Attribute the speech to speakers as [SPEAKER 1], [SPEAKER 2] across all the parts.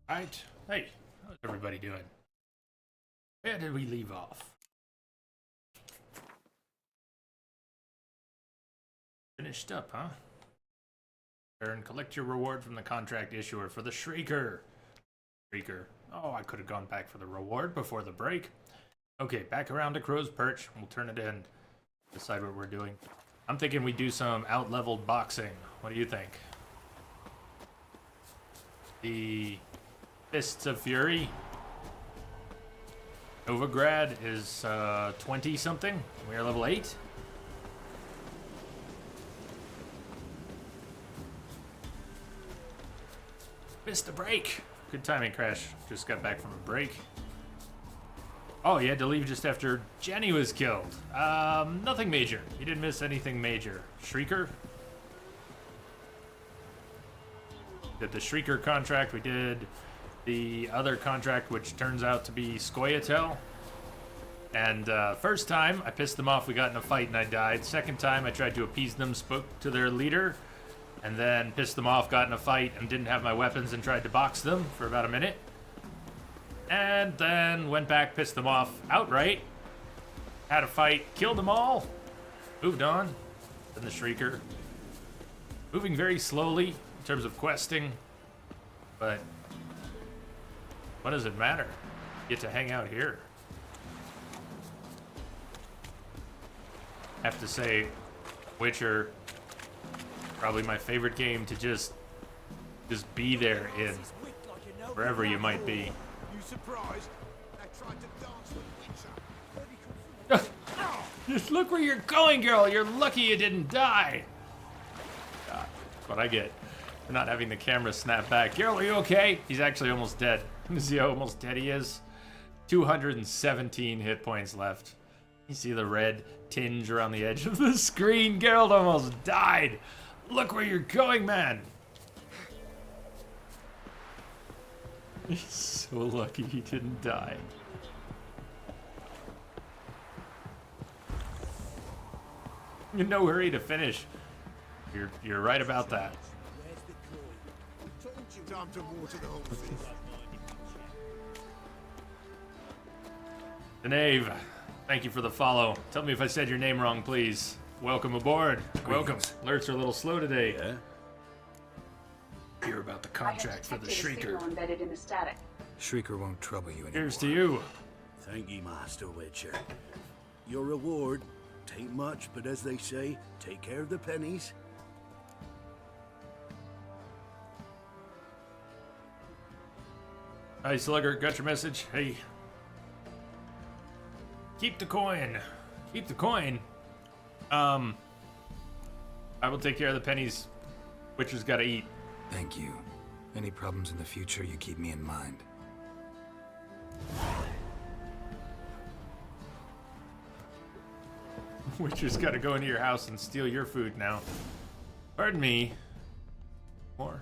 [SPEAKER 1] Right. Hey, how's everybody doing? Where did we leave off? Finished up, huh? And collect your reward from the contract issuer for the Shrieker. Shrieker. Oh, I could have gone back for the reward before the break. Okay, back around to Crow's Perch. We'll turn it in. Decide what we're doing. I'm thinking we do some out-leveled boxing. What do you think? The Fists of Fury. Novigrad is 20-something. We are level 8. Missed a break. Good timing, Crash. Just got back from a break. Oh, you had to leave just after Jenny was killed. Nothing major. You didn't miss anything major. Shrieker? Did the Shrieker contract. We did the other contract, which turns out to be Scoia'tael. And first time, I pissed them off. We got in a fight and I died. Second time, I tried to appease them, spoke to their leader, and then pissed them off, got in a fight, and didn't have my weapons and tried to box them for about a minute. And then went back, pissed them off outright. Had a fight, killed them all. Moved on. Then the Shrieker. Moving very slowly in terms of questing. But what does it matter? Get to hang out here. Have to say, Witcher, probably my favorite game to just be there in, wherever you might be.
[SPEAKER 2] Surprised? I tried to dance with Witcher.
[SPEAKER 1] Just look where you're going, girl. You're lucky you didn't die. God, that's what I get for not having the camera snap back. Girl, are you okay? He's actually almost dead. See how almost dead he is? 217 hit points left. You see the red tinge around the edge of the screen. Geralt almost died. Look where you're going, man. He's so lucky he didn't die. In no hurry to finish. You're right about that.
[SPEAKER 2] Time to water the horses.
[SPEAKER 1] The Knave, thank you for the follow. Tell me if I said your name wrong, please. Welcome aboard. Welcome. Alerts are a little slow today.
[SPEAKER 3] Yeah?
[SPEAKER 1] Hear about the contract for the Shrieker.
[SPEAKER 4] Embedded in the static.
[SPEAKER 3] Shrieker won't trouble you anymore.
[SPEAKER 1] Here's to you.
[SPEAKER 5] Thank you, Master Witcher. Your reward, tain't much, but as they say, take care of the pennies.
[SPEAKER 1] Hi, Slugger. Got your message? Hey. Keep the coin. Keep the coin. I will take care of the pennies. Witcher's gotta eat.
[SPEAKER 3] Thank you. Any problems in the future, you keep me in mind.
[SPEAKER 1] Witcher's gotta go into your house and steal your food now. Pardon me. More.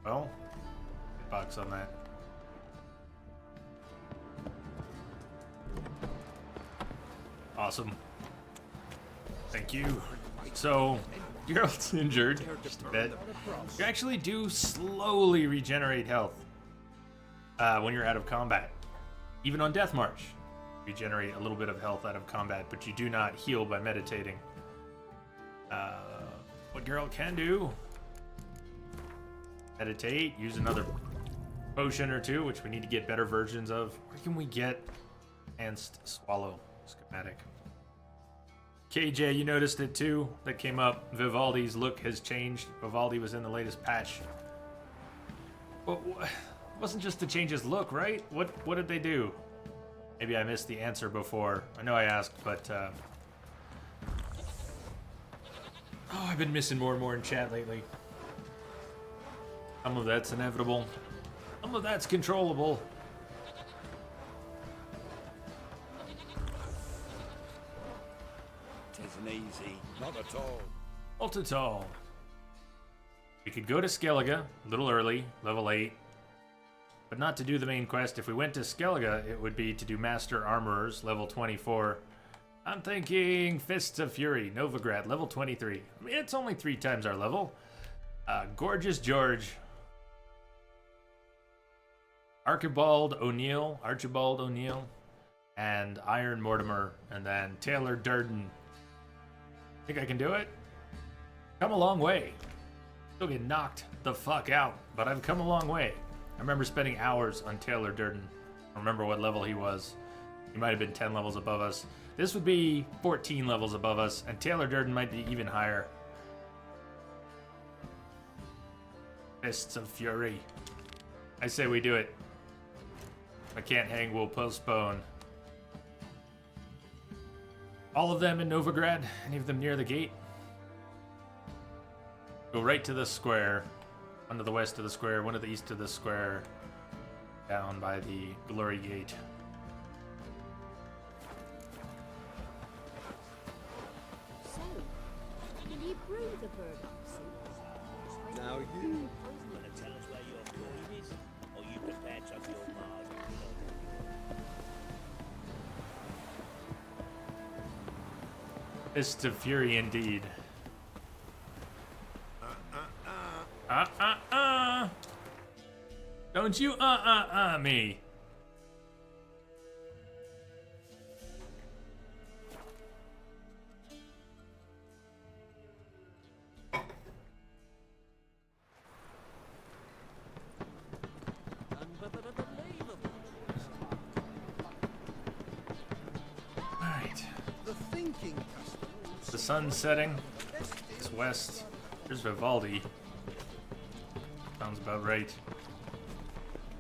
[SPEAKER 1] Well, box on that. Awesome. Thank you. So, Geralt's injured, just a bit. You actually do slowly regenerate health when you're out of combat. Even on Death March, regenerate a little bit of health out of combat, but you do not heal by meditating. What Geralt can do, meditate, use another potion or two, which we need to get better versions of. Where can we get Enhanced Swallow schematic? KJ, you noticed it too. That came up. Vivaldi's look has changed. Vivaldi was in the latest patch. Well, it wasn't just to change his look, right? What did they do? Maybe I missed the answer before. I know I asked, but oh, I've been missing more and more in chat lately. Some of that's inevitable. Some of that's controllable.
[SPEAKER 5] Tisn't easy, not at all.
[SPEAKER 1] Not at all. We could go to Skellige, a little early, level 8. But not to do the main quest. If we went to Skellige, it would be to do Master Armorers, level 24. I'm thinking Fists of Fury, Novigrad, level 23. I mean, it's only 3 times our level. Gorgeous George. Archibald O'Neill, and Iron Mortimer, and then Taylor Durden. Think I can do it? Come a long way. Still get knocked the fuck out, but I've come a long way. I remember spending hours on Taylor Durden. I don't remember what level he was. He might have been 10 levels above us. This would be 14 levels above us, and Taylor Durden might be even higher. Fists of Fury. I say we do it. If I can't hang, we'll postpone. All of them in Novigrad? Any of them near the gate? Go right to the square. One to the west of the square, one to the east of the square. Down by the Glory Gate.
[SPEAKER 4] So, can you brew the burdock seeds?
[SPEAKER 6] Now you gonna tell us where your coin is, or you prepare to have your margin?
[SPEAKER 1] Fist of Fury indeed. Don't you me. Alright.
[SPEAKER 2] The thinking customer.
[SPEAKER 1] The sun's setting. It's west. There's Vivaldi. Sounds about right.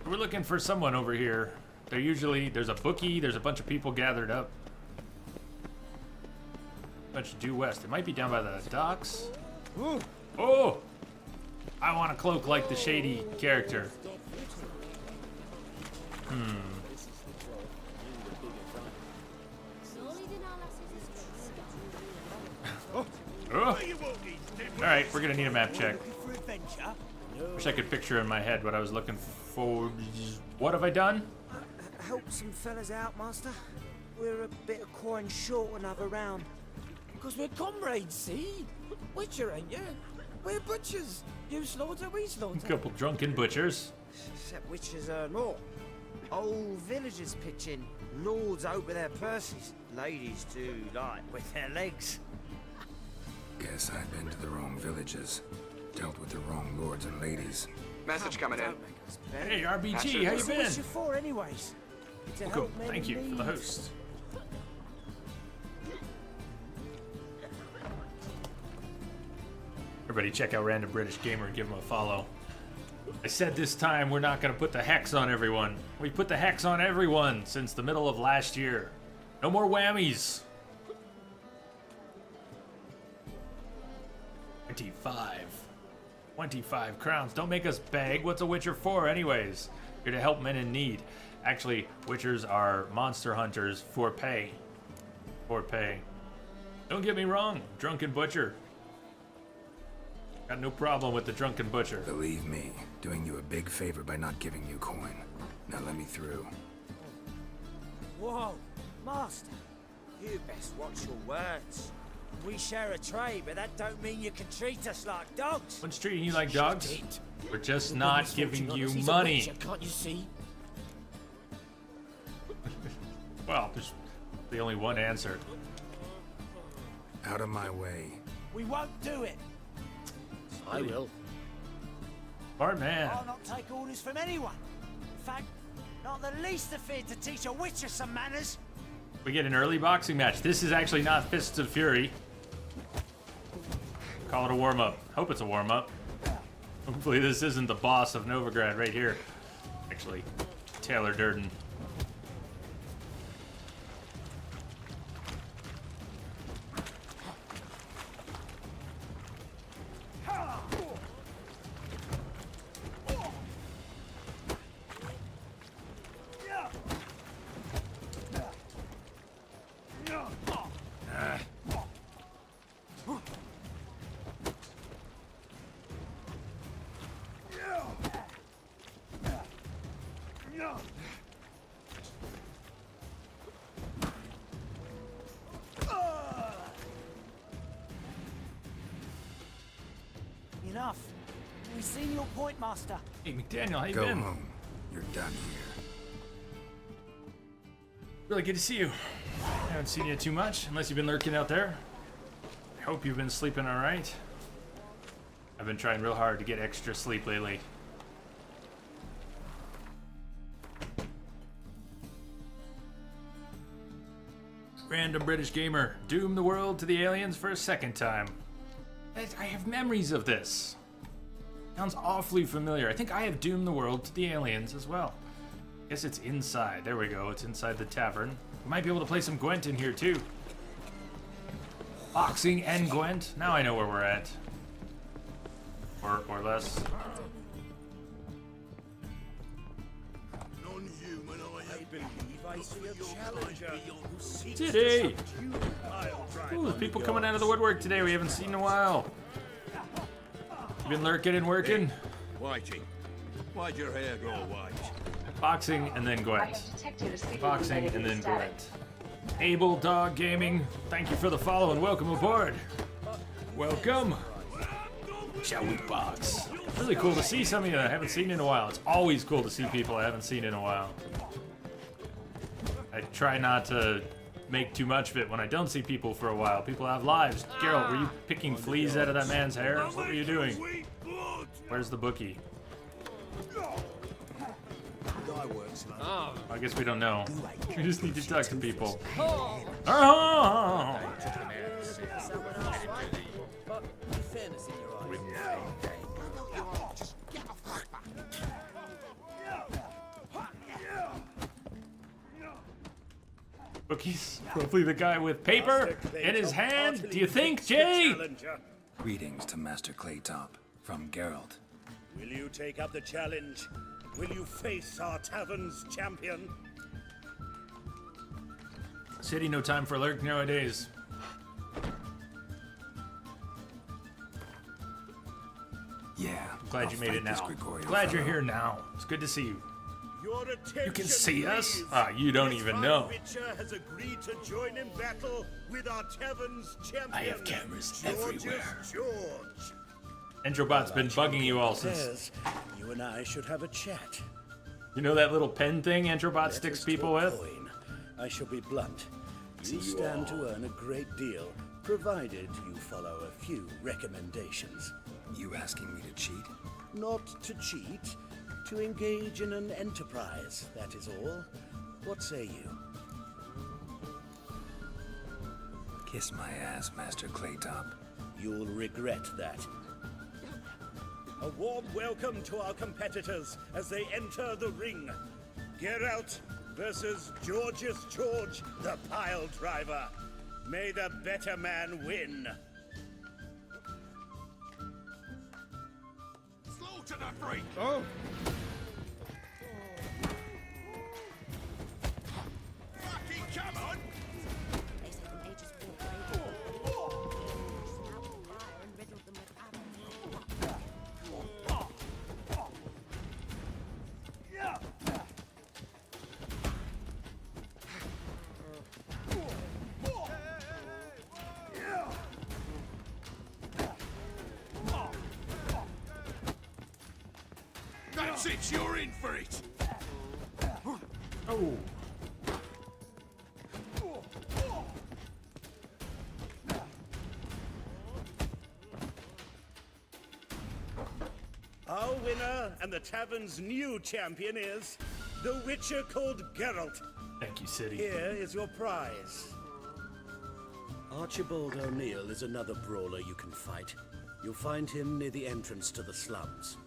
[SPEAKER 1] We're looking for someone over here. There's a bookie, there's a bunch of people gathered up. Bunch due west. It might be down by the docks.
[SPEAKER 2] Ooh.
[SPEAKER 1] Oh! I want a cloak like the shady character. Oh. Alright, we're gonna need a map check.
[SPEAKER 6] For adventure?
[SPEAKER 1] Wish I could picture in my head what I was looking for. What have I done?
[SPEAKER 7] Help some fellas out, Master. We're a bit of coin short another round.
[SPEAKER 8] Because we're comrades, see? Witcher, ain't you? We're butchers. You slaughter, we
[SPEAKER 1] A
[SPEAKER 8] slaughter.
[SPEAKER 1] couple drunken butchers.
[SPEAKER 7] Except witches earn more. Old villagers pitch in. Lords open their purses. Ladies do like with their legs.
[SPEAKER 3] Guess I've been to the wrong villages. Dealt with the wrong lords and ladies.
[SPEAKER 9] Message coming in.
[SPEAKER 7] Don't make us beg.
[SPEAKER 1] Hey, RBG, how you
[SPEAKER 7] What's the
[SPEAKER 1] been?
[SPEAKER 7] witcher for, anyways? To
[SPEAKER 1] Welcome.
[SPEAKER 7] help men
[SPEAKER 1] Thank you
[SPEAKER 7] in
[SPEAKER 1] for the
[SPEAKER 7] need.
[SPEAKER 1] host. Everybody check out Random British Gamer and give him a follow. I said this time we're not going to put the hex on everyone. We put the hex on everyone since the middle of last year. No more whammies. 25 crowns. Don't make us beg. What's a Witcher for anyways? Here to help men in need. Actually, Witchers are monster hunters for pay. For pay. Don't get me wrong, Drunken Butcher. Got no problem with the Drunken Butcher.
[SPEAKER 3] Believe me, doing you a big favor by not giving you coin. Now let me through.
[SPEAKER 7] Whoa, Master. You best watch your words. We share a trade, but that don't mean you can treat us like dogs.
[SPEAKER 1] What's treating you like dogs?
[SPEAKER 8] It.
[SPEAKER 1] We're just
[SPEAKER 8] You're
[SPEAKER 1] not
[SPEAKER 8] misfortune
[SPEAKER 1] giving
[SPEAKER 8] on
[SPEAKER 1] you
[SPEAKER 8] us. He's a
[SPEAKER 1] money.
[SPEAKER 8] witcher, can't you see?
[SPEAKER 1] Well, there's the only one answer.
[SPEAKER 3] Out of my way.
[SPEAKER 7] We won't do it.
[SPEAKER 6] I will.
[SPEAKER 1] Smart man.
[SPEAKER 7] I'll not take orders from anyone. In fact, not the least afraid to teach a witcher some manners.
[SPEAKER 1] We get an early boxing match. This is actually not Fists of Fury. Call it a warm-up. Hope it's a warm-up. Hopefully this isn't the boss of Novigrad right here. Actually, Taylor Durden.
[SPEAKER 8] We've seen your point, Master.
[SPEAKER 1] Hey, McDaniel, how you
[SPEAKER 3] Go
[SPEAKER 1] been?
[SPEAKER 3] home. You're done here.
[SPEAKER 1] Really good to see you. I haven't seen you too much, unless you've been lurking out there. I hope you've been sleeping all right. I've been trying real hard to get extra sleep lately. Random British gamer, doom the world to the aliens for a second time. I have memories of this. Sounds awfully familiar. I think I have doomed the world to the aliens as well. Guess it's inside. There we go. It's inside the tavern. We might be able to play some Gwent in here too. Boxing and Gwent. Now I know where we're at. Or less.
[SPEAKER 5] Non-human, I believe I see a challenger who seeks
[SPEAKER 1] Today.
[SPEAKER 5] to subdue the pile driver.
[SPEAKER 1] Ooh, there's people coming out of the woodwork today we haven't seen in a while. You been lurking and working?
[SPEAKER 5] Whiting, why'd your hair grow white?
[SPEAKER 1] Boxing and then Gwent. Boxing and then Gwent. Able Dog Gaming, thank you for the follow and welcome aboard. Welcome. Shall we box? Really cool to see some of you that I haven't seen in a while. It's always cool to see people I haven't seen in a while. I try not to make too much of it when I don't see people for a while. People have lives. Geralt, were you picking fleas out of that man's hair? What were you doing? Where's the bookie? I guess we don't know. We just need to talk to people. Oh! Bookies, probably the guy with paper in his hand. Do you think, Jay?
[SPEAKER 3] Greetings to Master Claytop from Geralt.
[SPEAKER 6] Will you take up the challenge? Will you face our tavern's champion?
[SPEAKER 1] City, no time for lurk nowadays.
[SPEAKER 3] Yeah.
[SPEAKER 1] Glad
[SPEAKER 3] I'll
[SPEAKER 1] you made
[SPEAKER 3] fight
[SPEAKER 1] it
[SPEAKER 3] this
[SPEAKER 1] now.
[SPEAKER 3] Gregorian
[SPEAKER 1] Glad you're
[SPEAKER 3] fellow.
[SPEAKER 1] here now. It's good to see you.
[SPEAKER 6] Your attention,
[SPEAKER 1] You can see us?
[SPEAKER 6] please.
[SPEAKER 1] Ah, you don't
[SPEAKER 6] This
[SPEAKER 1] even
[SPEAKER 6] fine
[SPEAKER 1] know.
[SPEAKER 6] Witcher has agreed to join in battle with our tavern's champion.
[SPEAKER 1] I have cameras
[SPEAKER 6] George's
[SPEAKER 1] everywhere.
[SPEAKER 6] George.
[SPEAKER 1] Entrobot's been bugging you all since.
[SPEAKER 6] Says you and I should have a chat.
[SPEAKER 1] You know that little pen thing Entrobot
[SPEAKER 6] Let
[SPEAKER 1] sticks
[SPEAKER 6] us
[SPEAKER 1] people
[SPEAKER 6] talk
[SPEAKER 1] with?
[SPEAKER 6] coin. I shall be blunt. You stand to earn a great deal, provided you follow a few recommendations.
[SPEAKER 3] You asking me to cheat?
[SPEAKER 6] Not to cheat, to engage in an enterprise, that is all. What say you?
[SPEAKER 3] Kiss my ass, Master Claytop.
[SPEAKER 6] You'll regret that. A warm welcome to our competitors as they enter the ring. Geralt versus George's George, the pile driver. May the better man win.
[SPEAKER 5] Slaughter the freak!
[SPEAKER 2] Oh,
[SPEAKER 5] Fucking come on!
[SPEAKER 4] They say the mages walk away. Snout the fire and riddled them with arrows.
[SPEAKER 5] That's it, you're in for it!
[SPEAKER 1] Oh.
[SPEAKER 6] Our winner and the tavern's new champion is the Witcher called Geralt.
[SPEAKER 1] Thank you, City.
[SPEAKER 6] Here is your prize. Archibald O'Neill is another brawler you can fight. You'll find him near the entrance to the slums.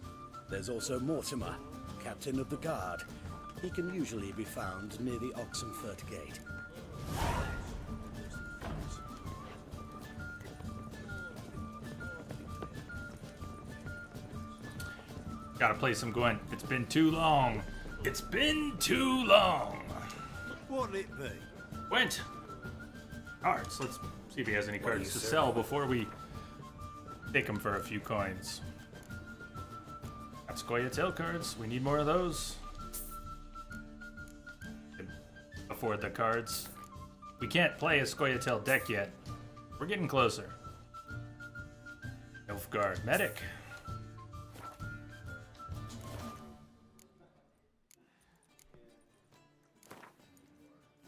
[SPEAKER 6] There's also Mortimer, captain of the guard. He can usually be found near the Oxenfurt Gate.
[SPEAKER 1] Gotta play some Gwent. It's been too long. It's been too long.
[SPEAKER 5] What'll it be?
[SPEAKER 1] Gwent. Cards. Let's see if he has any cards to sell before we take him for a few coins. Got Scoia'tael cards. We need more of those. Can afford the cards. We can't play a Scoia'tael deck yet. We're getting closer. Nilfgaard Medic.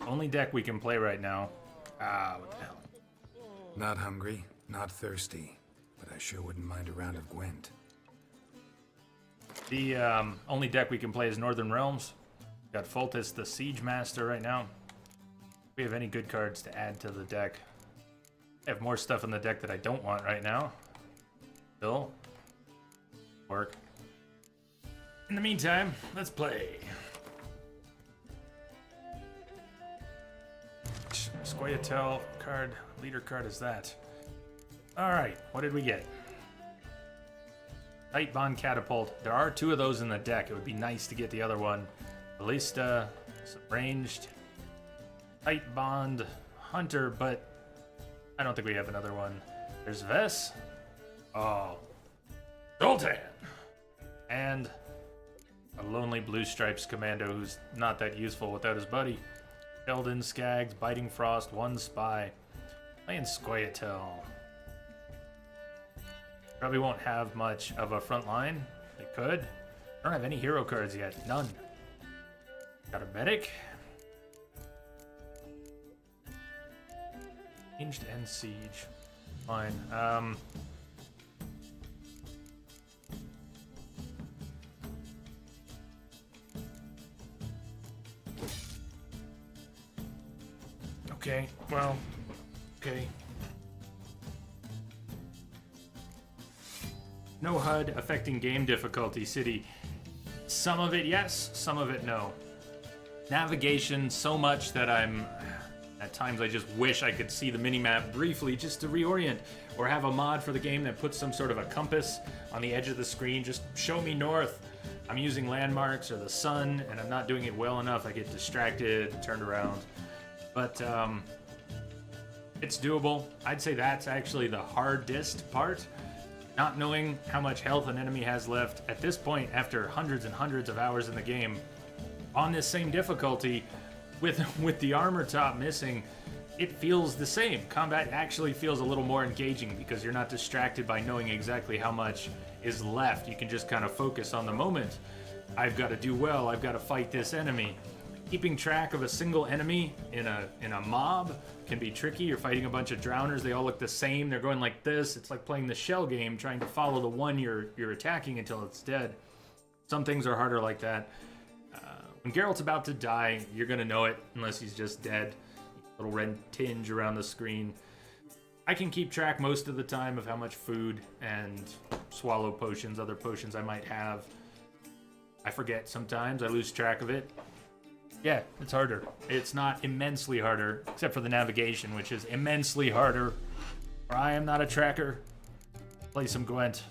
[SPEAKER 1] Only deck we can play right now. Ah, what the hell.
[SPEAKER 3] Not hungry, not thirsty, but I sure wouldn't mind a round of Gwent.
[SPEAKER 1] The only deck we can play is Northern Realms. Got Foltest, the Siege Master right now. If we have any good cards to add to the deck. I have more stuff in the deck that I don't want right now. Still. Work. In the meantime, let's play. Squayatel card, leader card is that. Alright, what did we get? Tight Bond Catapult. There are 2 of those in the deck. It would be nice to get the other one. Ballista, some ranged. Tight Bond Hunter, but I don't think we have another one. There's Vess. Oh. Zoltan! And a lonely Blue Stripes Commando who's not that useful without his buddy. Sheldon, Skags, Biting Frost, 1 Spy. Playing Squayatel. Probably won't have much of a front line. They could. I don't have any hero cards yet. None. Got a medic. Ranged and siege. Fine. Okay, well, okay. No HUD affecting game difficulty, City. Some of it yes, some of it no. Navigation so much that at times I just wish I could see the minimap briefly just to reorient, or have a mod for the game that puts some sort of a compass on the edge of the screen. Just show me north. I'm using landmarks or the sun and I'm not doing it well enough. I get distracted, turned around. But it's doable. I'd say that's actually the hardest part. Not knowing how much health an enemy has left at this point after hundreds and hundreds of hours in the game on this same difficulty with the armor top missing, it feels the same. Combat actually feels a little more engaging because you're not distracted by knowing exactly how much is left. You can just kind of focus on the moment. I've got to do well. I've got to fight this enemy. Keeping track of a single enemy in a mob can be tricky. You're fighting a bunch of drowners. They all look the same. They're going like this. It's like playing the shell game, trying to follow the one you're attacking until it's dead. Some things are harder like that. When Geralt's about to die, you're going to know it unless he's just dead. Little red tinge around the screen. I can keep track most of the time of how much food and swallow potions, other potions I might have. I forget sometimes. I lose track of it. Yeah, it's harder. It's not immensely harder, except for the navigation, which is immensely harder. I am not a tracker. Play some Gwent.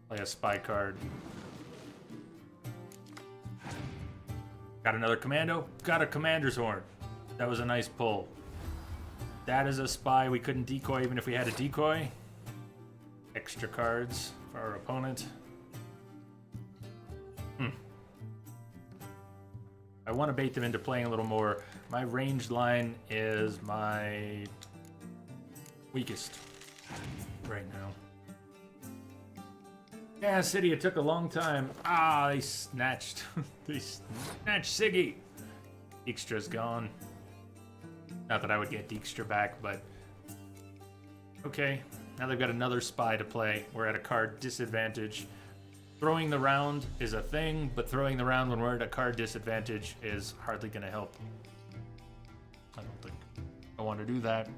[SPEAKER 1] Play a spy card. Got another commando. Got a commander's horn. That was a nice pull. That is a spy. We couldn't decoy even if we had a decoy. Extra cards for our opponent. I want to bait them into playing a little more. My ranged line is my weakest right now. Yeah, City, it took a long time. Ah, they snatched. They snatched Siggy. Dijkstra's gone. Not that I would get Dijkstra back, but... Okay, now they've got another spy to play. We're at a card disadvantage. Throwing the round is a thing, but throwing the round when we're at a card disadvantage is hardly going to help. I don't think I want to do that.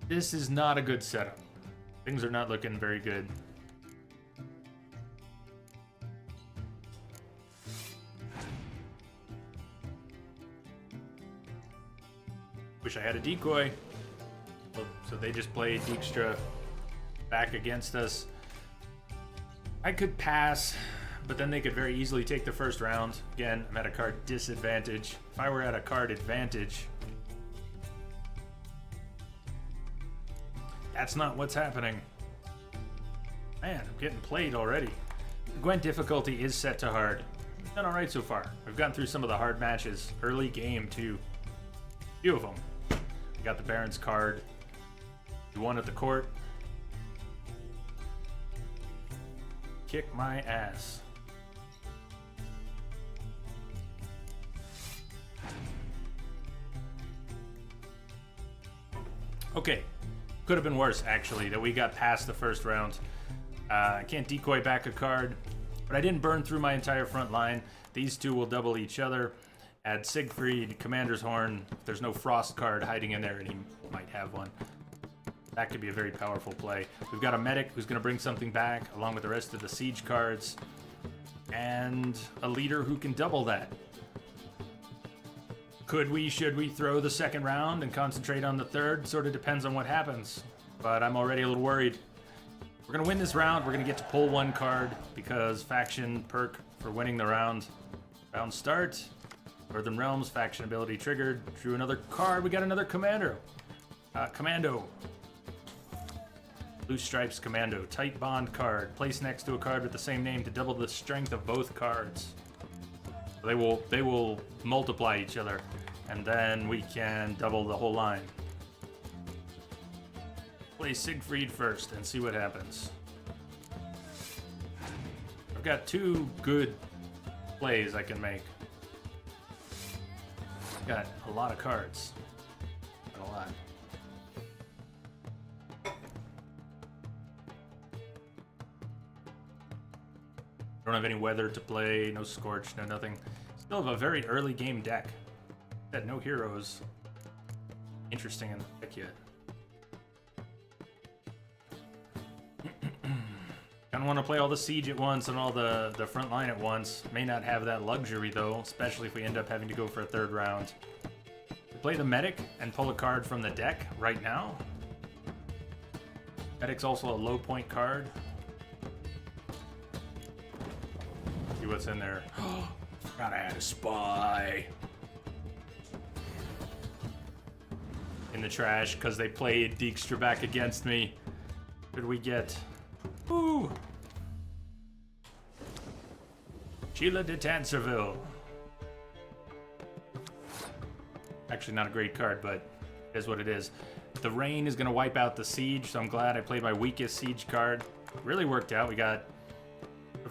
[SPEAKER 1] This is not a good setup. Things are not looking very good. Wish I had a decoy. So they just played Dijkstra back against us. I could pass, but then they could very easily take the first round. Again, I'm at a card disadvantage. If I were at a card advantage, that's not what's happening. Man, I'm getting played already. The Gwent difficulty is set to hard. We've done alright so far. We've gotten through some of the hard matches. Early game, too. A few of them. We got the Baron's card. We won at the court. Kick my ass. Okay, could have been worse, actually, that we got past the first round. I can't decoy back a card, but I didn't burn through my entire front line. These two will double each other. Add Siegfried, Commander's Horn. There's no Frost card hiding in there, and he might have one. That could be a very powerful play. We've got a medic who's going to bring something back, along with the rest of the siege cards. And a leader who can double that. Should we throw the second round and concentrate on the third? Sort of depends on what happens. But I'm already a little worried. We're going to win this round. We're going to get to pull one card because faction perk for winning the round. Round start. Northern Realms, faction ability triggered. Drew another card. We got another Commando. Commando. Blue Stripes Commando. Tight Bond card. Place next to a card with the same name to double the strength of both cards. They will multiply each other, and then we can double the whole line. Play Siegfried first and see what happens. I've got two good plays I can make. Got a lot of cards. Got a lot. Don't have any weather to play, no Scorch, no nothing. Still have a very early game deck. Got no heroes interesting in the deck yet. Kinda wanna play all the siege at once and all the front line at once. May not have that luxury though, especially if we end up having to go for a third round. Play the medic and pull a card from the deck right now. Medic's also a low point card. See what's in there. Forgot I had a spy. In the trash because they played Dijkstra back against me. What did we get? Ooh. Sheila de Tanserville. Actually not a great card, but it is what it is. The rain is going to wipe out the siege, so I'm glad I played my weakest siege card. Really worked out. We got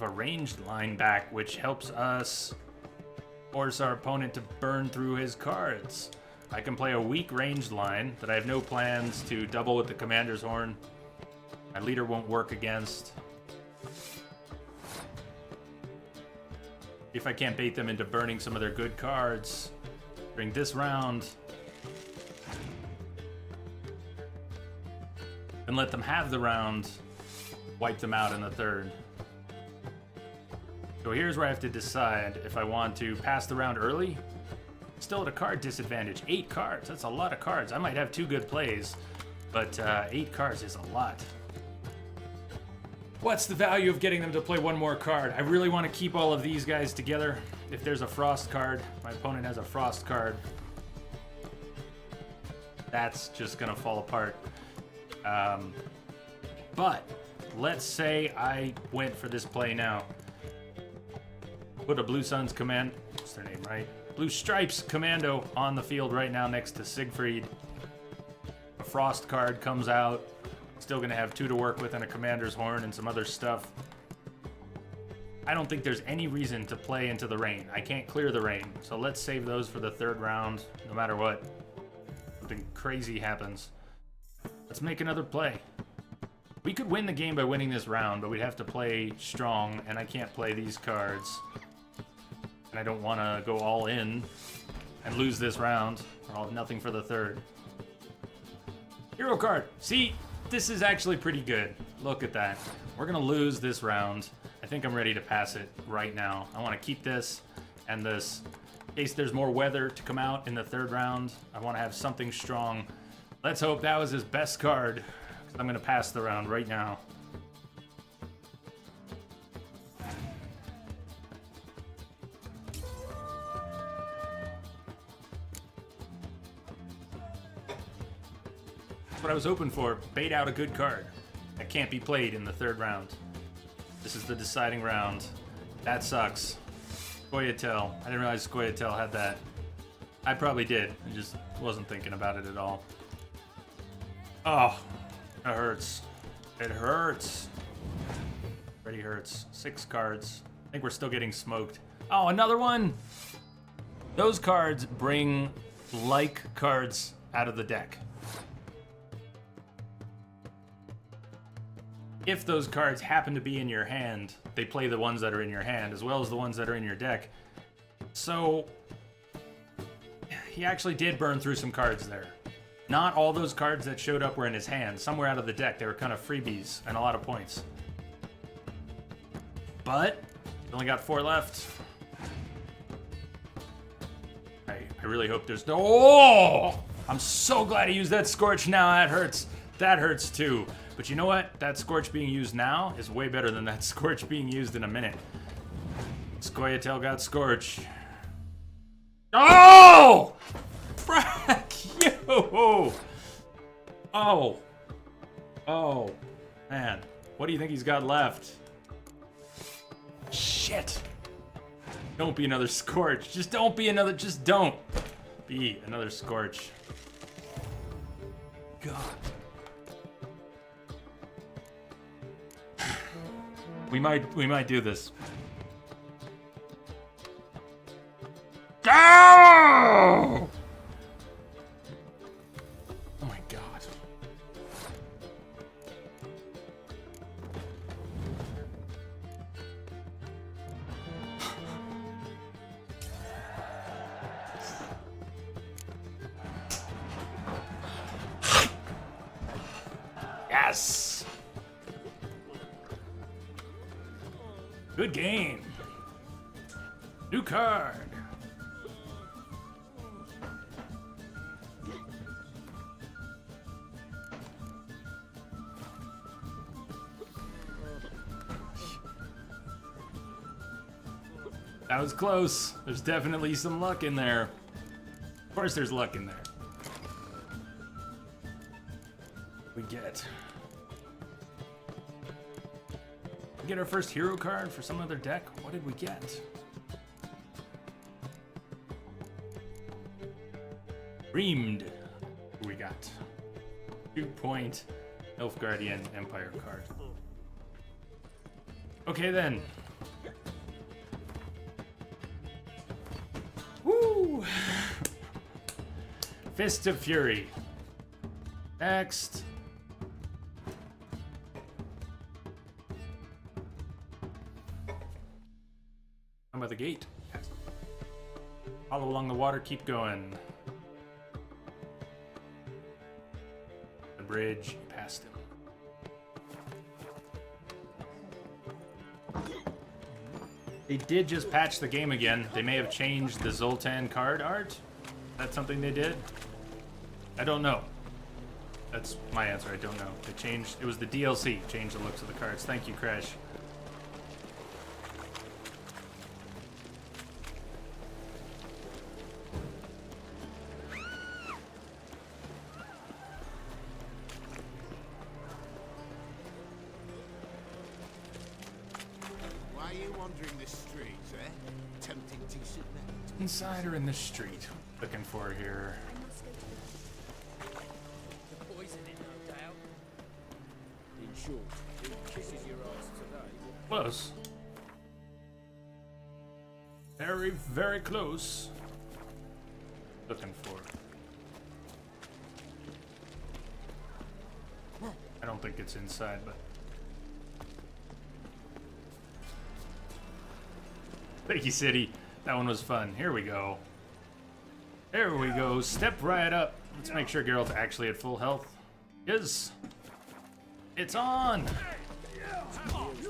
[SPEAKER 1] a ranged line back, which helps us force our opponent to burn through his cards. I can play a weak ranged line that I have no plans to double with the Commander's Horn. My leader won't work against. If I can't bait them into burning some of their good cards during this round, and let them have the round, wipe them out in the third. So here's where I have to decide if I want to pass the round early. Still at a card disadvantage. 8 cards, that's a lot of cards. I might have 2 good plays, but 8 cards is a lot. What's the value of getting them to play one more card? I really want to keep all of these guys together. If there's a Frost card, my opponent has a Frost card, that's just gonna fall apart. But let's say I went for this play now. Put a Blue Suns command, what's their name, right? Blue Stripes Commando on the field right now next to Siegfried. A Frost card comes out. Still gonna have 2 to work with and a Commander's Horn and some other stuff. I don't think there's any reason to play into the rain. I can't clear the rain, so let's save those for the third round, no matter what. Something crazy happens. Let's make another play. We could win the game by winning this round, but we'd have to play strong, and I can't play these cards. And I don't want to go all in and lose this round, or I'll have nothing for the third. Hero card. See, this is actually pretty good. Look at that. We're going to lose this round. I think I'm ready to pass it right now. I want to keep this and this. In case there's more weather to come out in the third round, I want to have something strong. Let's hope that was his best card, because I'm going to pass the round right now. That's what I was hoping for. Bait out a good card that can't be played in the third round. This is the deciding round. That sucks. Scoia'tael. I didn't realize Scoia'tael had that. I probably did. I just wasn't thinking about it at all. Oh, that hurts. It hurts. Already hurts. 6 cards. I think we're still getting smoked. Oh, another one! Those cards bring like cards out of the deck. if those cards happen to be in your hand, they play the ones that are in your hand as well as the ones that are in your deck. So he actually did burn through some cards there. Not all those cards that showed up were in his hand. Some were out of the deck. They were kind of freebies and a lot of points. But he only got 4 left. I really hope there's no... Oh! I'm so glad he used that Scorch now. That hurts. That hurts too. But you know what? That Scorch being used now is way better than that Scorch being used in a minute. Scoia'tael got Scorch. Oh! Frack you! Oh. Oh. Man. What do you think he's got left? Shit. Don't be another Scorch. Just don't be another... Just don't be another Scorch. God. We might do this. Go! Oh my God. Yes. Good game. New card. That was close. There's definitely some luck in there. Of course there's luck in there. We get our first hero card for some other deck. What did we get? Reamed. Who we got? 2-point Elf Guardian Empire card. Okay then. Woo! Fist of Fury. Next. By the gate. Yes. Follow along the water, keep going. The bridge, past him. They did just patch the game again. They may have changed the Zoltan card art. That's something they did? I don't know. That's my answer, I don't know. They changed, it was the DLC, changed the looks of the cards. Thank you, Crash.
[SPEAKER 2] Why are you wandering the streets, eh? Tempting decent men.
[SPEAKER 1] Insider in the street. Looking for here.
[SPEAKER 8] The poison in, no doubt. In short, it kisses your eyes today.
[SPEAKER 1] Close. Very, very close. Looking for. I don't think it's inside, but. Thank you, City. That one was fun. Here we go. There we go. Step right up. Let's make sure Geralt's actually at full health. Is. It's on.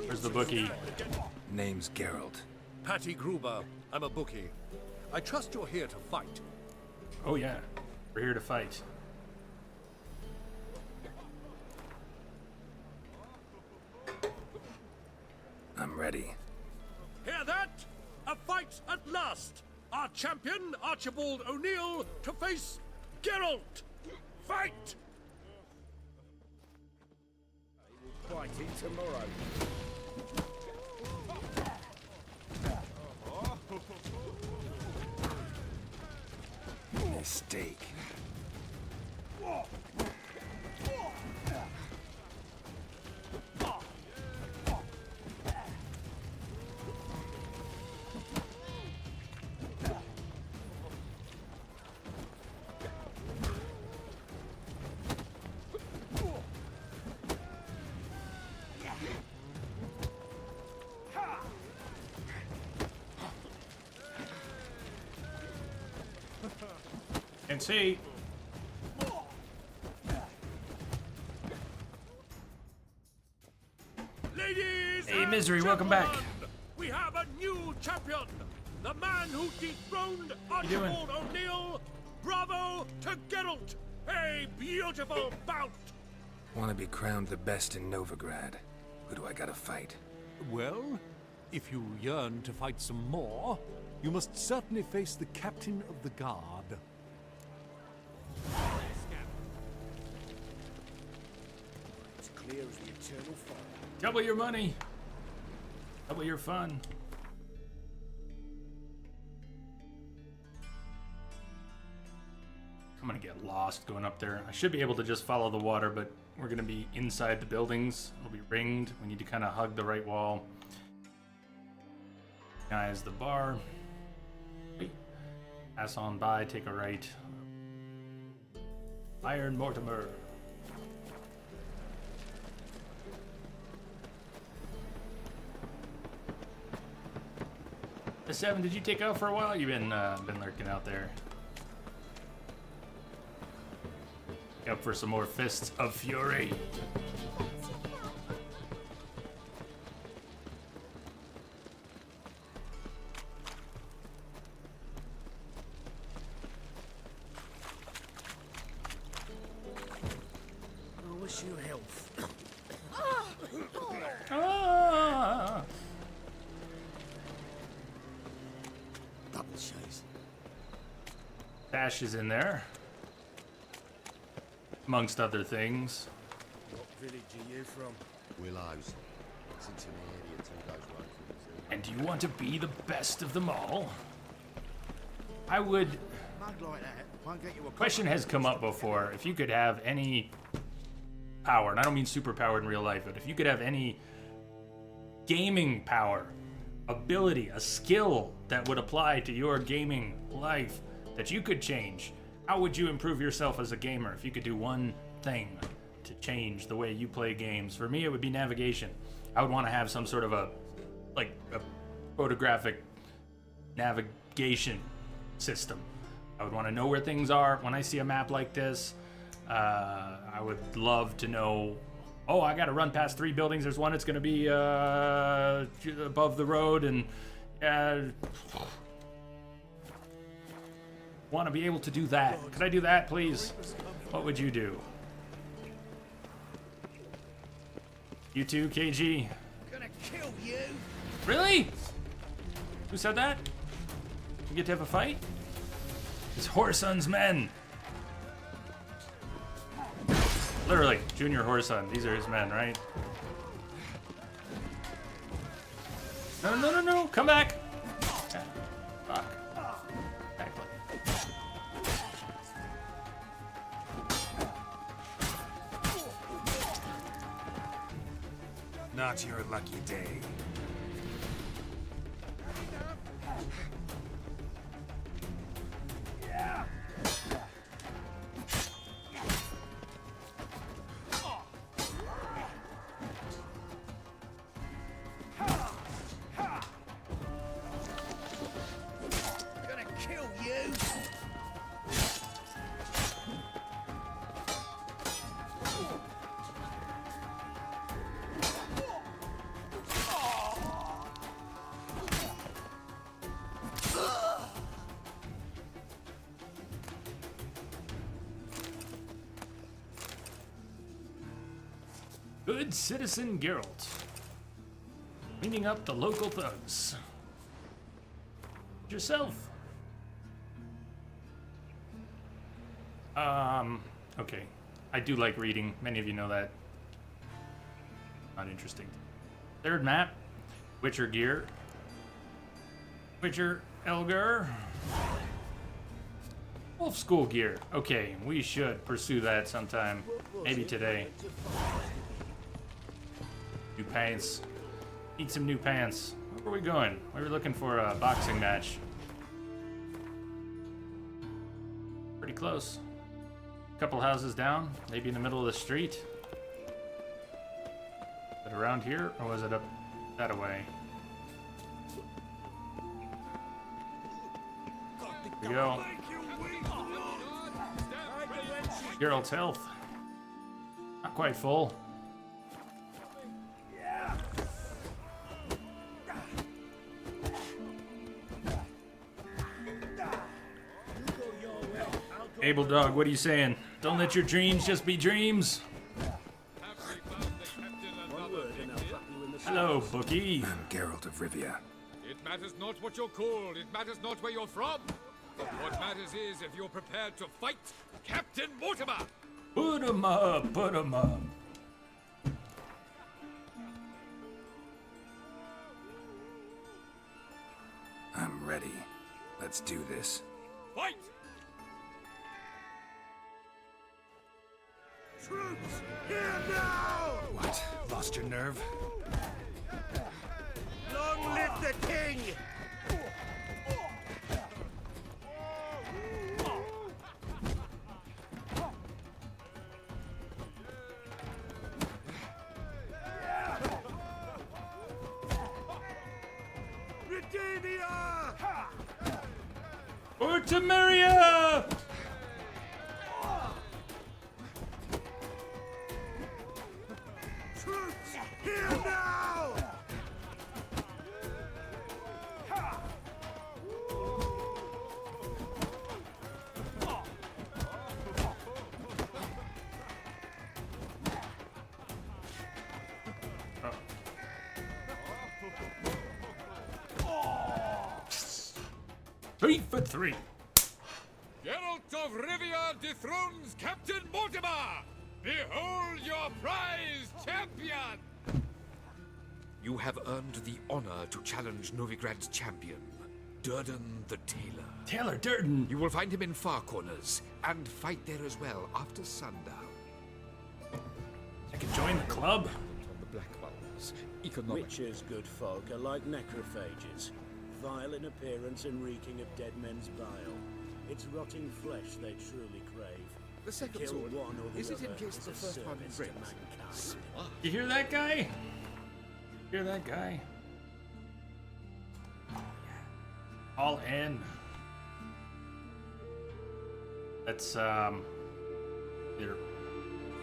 [SPEAKER 1] Where's the bookie?
[SPEAKER 3] Name's Geralt.
[SPEAKER 9] Patty Gruber. I'm a bookie. I trust you're here to fight.
[SPEAKER 1] Oh yeah, we're here to fight.
[SPEAKER 3] I'm ready.
[SPEAKER 9] Hear that? A fight at last! Our champion, Archibald O'Neill, to face Geralt! Fight!
[SPEAKER 7] Fighting tomorrow.
[SPEAKER 3] Mistake.
[SPEAKER 1] Can't see.
[SPEAKER 9] Ladies
[SPEAKER 1] Hey,
[SPEAKER 9] and
[SPEAKER 1] Misery, welcome back.
[SPEAKER 9] gentlemen, we have a new champion. The man who dethroned
[SPEAKER 1] doing?
[SPEAKER 9] Archibald O'Neill. Bravo to Geralt. A beautiful bout.
[SPEAKER 3] Want to be crowned the best in Novigrad? Who do I gotta fight?
[SPEAKER 10] Well, if you yearn to fight some more, you must certainly face the captain of the guard.
[SPEAKER 5] It's clear as the eternal fire.
[SPEAKER 1] Double your money. Double your fun. I'm gonna get lost going up there. I should be able to just follow the water, but we're gonna be inside the buildings. It'll be ringed. We need to kind of hug the right wall. Guy is the bar. Wait. Pass on by, take a right. Iron Mortimer. The 7, did you take out for a while? You've been lurking out there. Up for some more Fists of Fury.
[SPEAKER 5] I wish you health.
[SPEAKER 1] Ah!
[SPEAKER 5] Double chase.
[SPEAKER 1] Dash is in there. Amongst other things.
[SPEAKER 5] What village are you from?
[SPEAKER 2] Willows. It's into the area 2 days road from the zoo.
[SPEAKER 1] And do you want to be the best of them all? I would...
[SPEAKER 5] Mug like that won't get you a
[SPEAKER 1] Question has come up before. If you could have any power, and I don't mean superpower in real life, but if you could have any gaming power, ability, a skill that would apply to your gaming life that you could change, how would you improve yourself as a gamer if you could do one thing to change the way you play games? For me, it would be navigation. I would want to have some sort of a photographic navigation system. I would want to know where things are. When I see a map like this, I would love to know, oh, I got to run past 3 buildings. There's one that's going to be above the road, and want to be able to do that. Could I do that, please? What would you do? You too, KG?
[SPEAKER 7] Gonna kill you.
[SPEAKER 1] Really? Who said that? You get to have a fight? It's Whoreson's men. Literally, Junior Whoreson. These are his men, right? No, no, no, no. Come back. Yeah. Fuck. Exactly.
[SPEAKER 3] Not your lucky day.
[SPEAKER 7] Gonna kill you.
[SPEAKER 1] Good citizen Geralt. Cleaning up the local thugs. Yourself. Okay. I do like reading. Many of you know that. Not interesting. Third map. Witcher gear. Witcher Elgar. Wolf School gear. Okay, we should pursue that sometime. Maybe today. New pants. Need some new pants. Where are we going? We were looking for a boxing match. Pretty close. Couple houses down, maybe in the middle of the street. Is it around here, or was it up that away? Here we go. Geralt's health. Not quite full. Able Dog, what are you saying? Don't let your dreams just be dreams. Hello, Bookie.
[SPEAKER 3] I'm Geralt of Rivia.
[SPEAKER 11] It matters not what you're called, it matters not where you're from. But what matters is if you're prepared to fight Captain Mortimer.
[SPEAKER 1] Put 'em up, put 'em up.
[SPEAKER 3] I'm ready. Let's do this.
[SPEAKER 11] Fight!
[SPEAKER 5] Troops, here now!
[SPEAKER 3] What? Lost your nerve?
[SPEAKER 5] Long live the king! Redemia!
[SPEAKER 1] Ortimeria!
[SPEAKER 5] Troops, here now!
[SPEAKER 1] Three for three.
[SPEAKER 11] Geralt of Rivia dethrones Captain Mortimer! Behold your prize champion! You have earned the honor to challenge Novigrad's champion, Durden the Tailor.
[SPEAKER 1] Taylor Durden.
[SPEAKER 11] You will find him in Far Corners, and fight there as well after sundown.
[SPEAKER 1] I can join the club.
[SPEAKER 11] On the Black Wells,
[SPEAKER 5] Witches, good folk, are like necrophages, vile in appearance and reeking of dead men's bile. It's rotting flesh they truly crave.
[SPEAKER 11] The second
[SPEAKER 5] Kill
[SPEAKER 11] sword,
[SPEAKER 5] one or the
[SPEAKER 11] is it in
[SPEAKER 5] other
[SPEAKER 11] case
[SPEAKER 5] is
[SPEAKER 11] the
[SPEAKER 5] a
[SPEAKER 11] first one
[SPEAKER 5] service to
[SPEAKER 11] breaks?
[SPEAKER 5] mankind.
[SPEAKER 1] You hear that guy? Hear that guy? All in. Let's either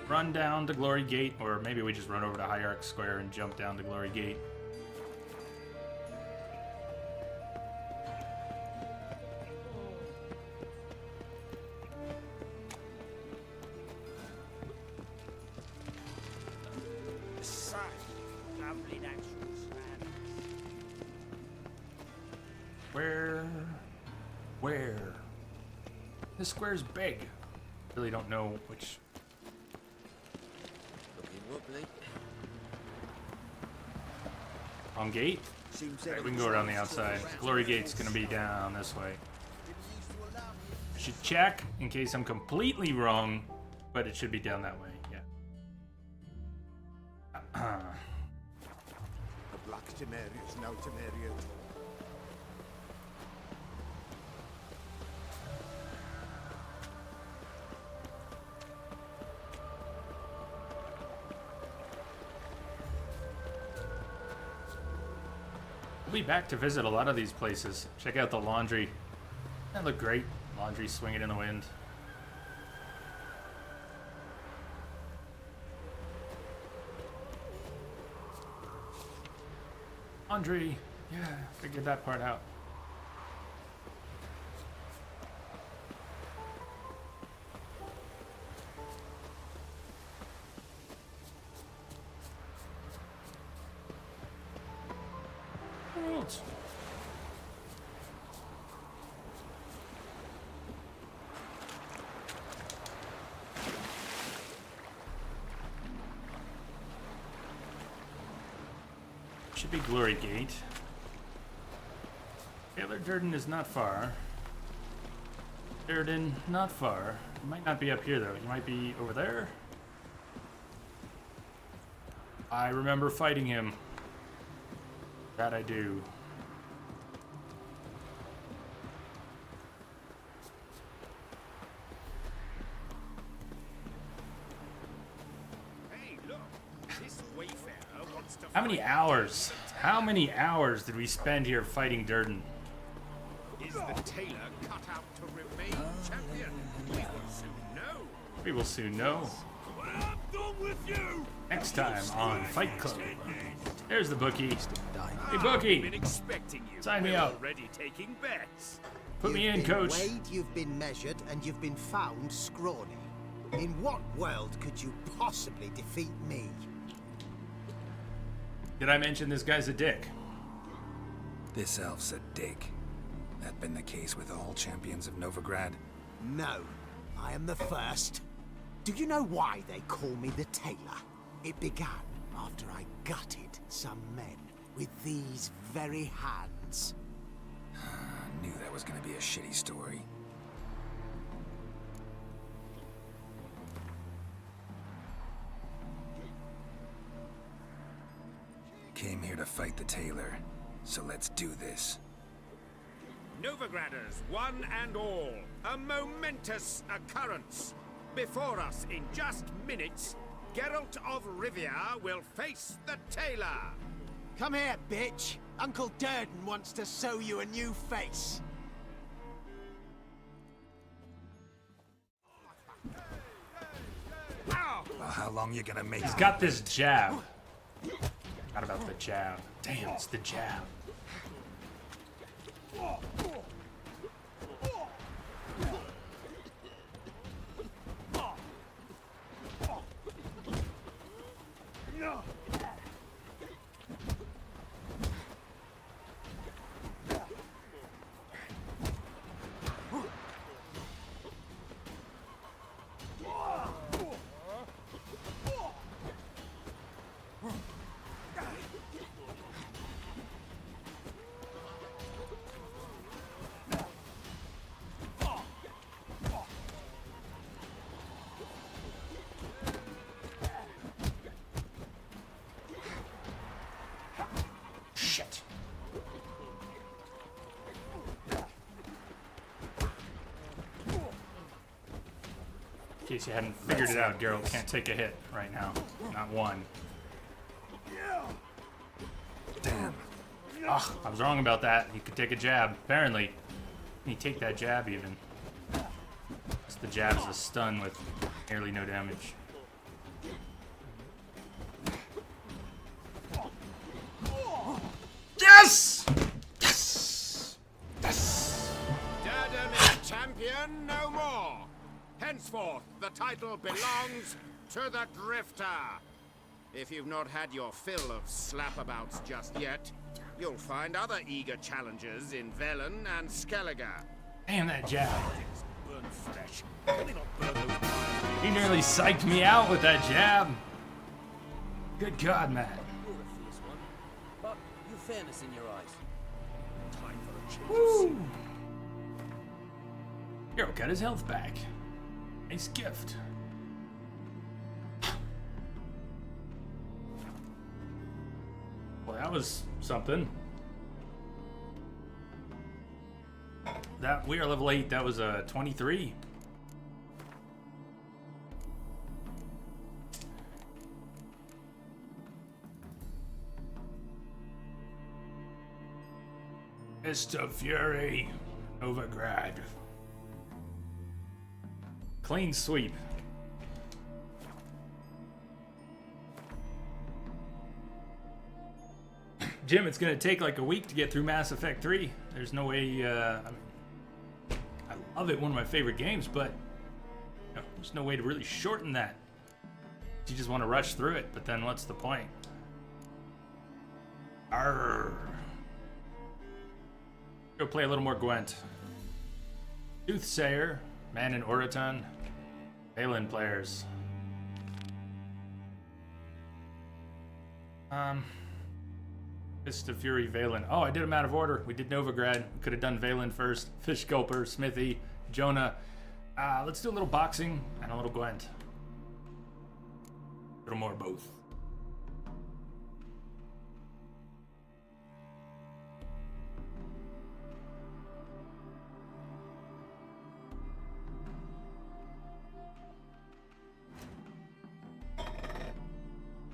[SPEAKER 1] run down to Glory Gate, or maybe we just run over to Hierarch Square and jump down to Glory Gate.
[SPEAKER 7] Such lovely natural surroundings.
[SPEAKER 1] Where? This square's big. Really don't know which.
[SPEAKER 7] Looking wobbly.
[SPEAKER 1] Wrong gate? Alright, we can go around the outside. Glory Gate's gonna be down this way. I should check in case I'm completely wrong, but it should be down that way, yeah.
[SPEAKER 2] The Black Temeria is now Temeria.
[SPEAKER 1] We'll be back to visit a lot of these places. Check out the laundry. That looked great. Laundry swinging in the wind. Laundry. Yeah, figured that part out. Right. Should be Glory Gate. Taylor Durden is not far. Durden, not far. He might not be up here though. He might be over there. I remember fighting him. That I do.
[SPEAKER 2] Hey, look! This wayfarer wants to
[SPEAKER 1] How many hours? How many hours did we spend here fighting Durden?
[SPEAKER 2] Is the tailor cut out to remain champion? We will soon know.
[SPEAKER 1] We will soon know.
[SPEAKER 6] I'm done with you.
[SPEAKER 1] Next time on Fight Club. There's the bookie. Hey,
[SPEAKER 6] I've
[SPEAKER 1] bookie.
[SPEAKER 6] been expecting you.
[SPEAKER 1] Sign me
[SPEAKER 6] We're
[SPEAKER 1] up.
[SPEAKER 6] already taking bets.
[SPEAKER 1] Put me in,
[SPEAKER 12] You've been
[SPEAKER 1] coach.
[SPEAKER 12] weighed, you've been measured, and you've been found scrawny. In what world could you possibly defeat me?
[SPEAKER 1] Did I mention this guy's a dick?
[SPEAKER 3] This elf's a dick. That been the case with all champions of Novigrad?
[SPEAKER 12] No, I am the first. Do you know why they call me the Tailor? It began after I gutted some men with these very hands.
[SPEAKER 3] I knew that was gonna be a shitty story. Came here to fight the tailor, so let's do this.
[SPEAKER 6] Novigraders, one and all, a momentous occurrence. Before us in just minutes, Geralt of Rivia will face the Tailor.
[SPEAKER 12] Come here, bitch. Uncle Durden wants to sew you a new face.
[SPEAKER 3] Well, how long you gonna make?
[SPEAKER 1] He's got this jab. Not about the jab. Damn, it's the jab. Shit. In case you hadn't figured it out, Geralt can't take a hit right now. Not one.
[SPEAKER 3] Damn.
[SPEAKER 1] Ugh, I was wrong about that. He could take a jab. Apparently. Can he take that jab even? Just the jab's a stun with nearly no damage. Yes! Yes! Yes!
[SPEAKER 6] Durden is champion no more. Henceforth, the title belongs to the Drifter. If you've not had your fill of slapabouts just yet, you'll find other eager challengers in Velen and Skellige.
[SPEAKER 1] Damn that jab.
[SPEAKER 6] Burn flesh. Can they not burn those
[SPEAKER 1] He nearly psyched me out with that jab. Good God, Matt.
[SPEAKER 8] You're a fierce one, but you've fairness in your eyes.
[SPEAKER 6] time for a change?
[SPEAKER 1] Woo! Hero got his health back. Nice gift. Well, that was something. That we are level 8. That was a 23. Mr. Fury, Novigrad. Clean sweep. Jim, it's gonna take like a week to get through Mass Effect 3. There's no way, I love it, one of my favorite games, but there's no way to really shorten that. You just want to rush through it, but then what's the point? Arrgh. Go play a little more Gwent. Soothsayer, Man in Oraton, Valen players. Fist of Fury, Valen. Oh, I did them out of order. We did Novigrad. We could have done Valen first. Fish Gulper, Smithy, Jonah. Let's do a little boxing and a little Gwent. A little more of both.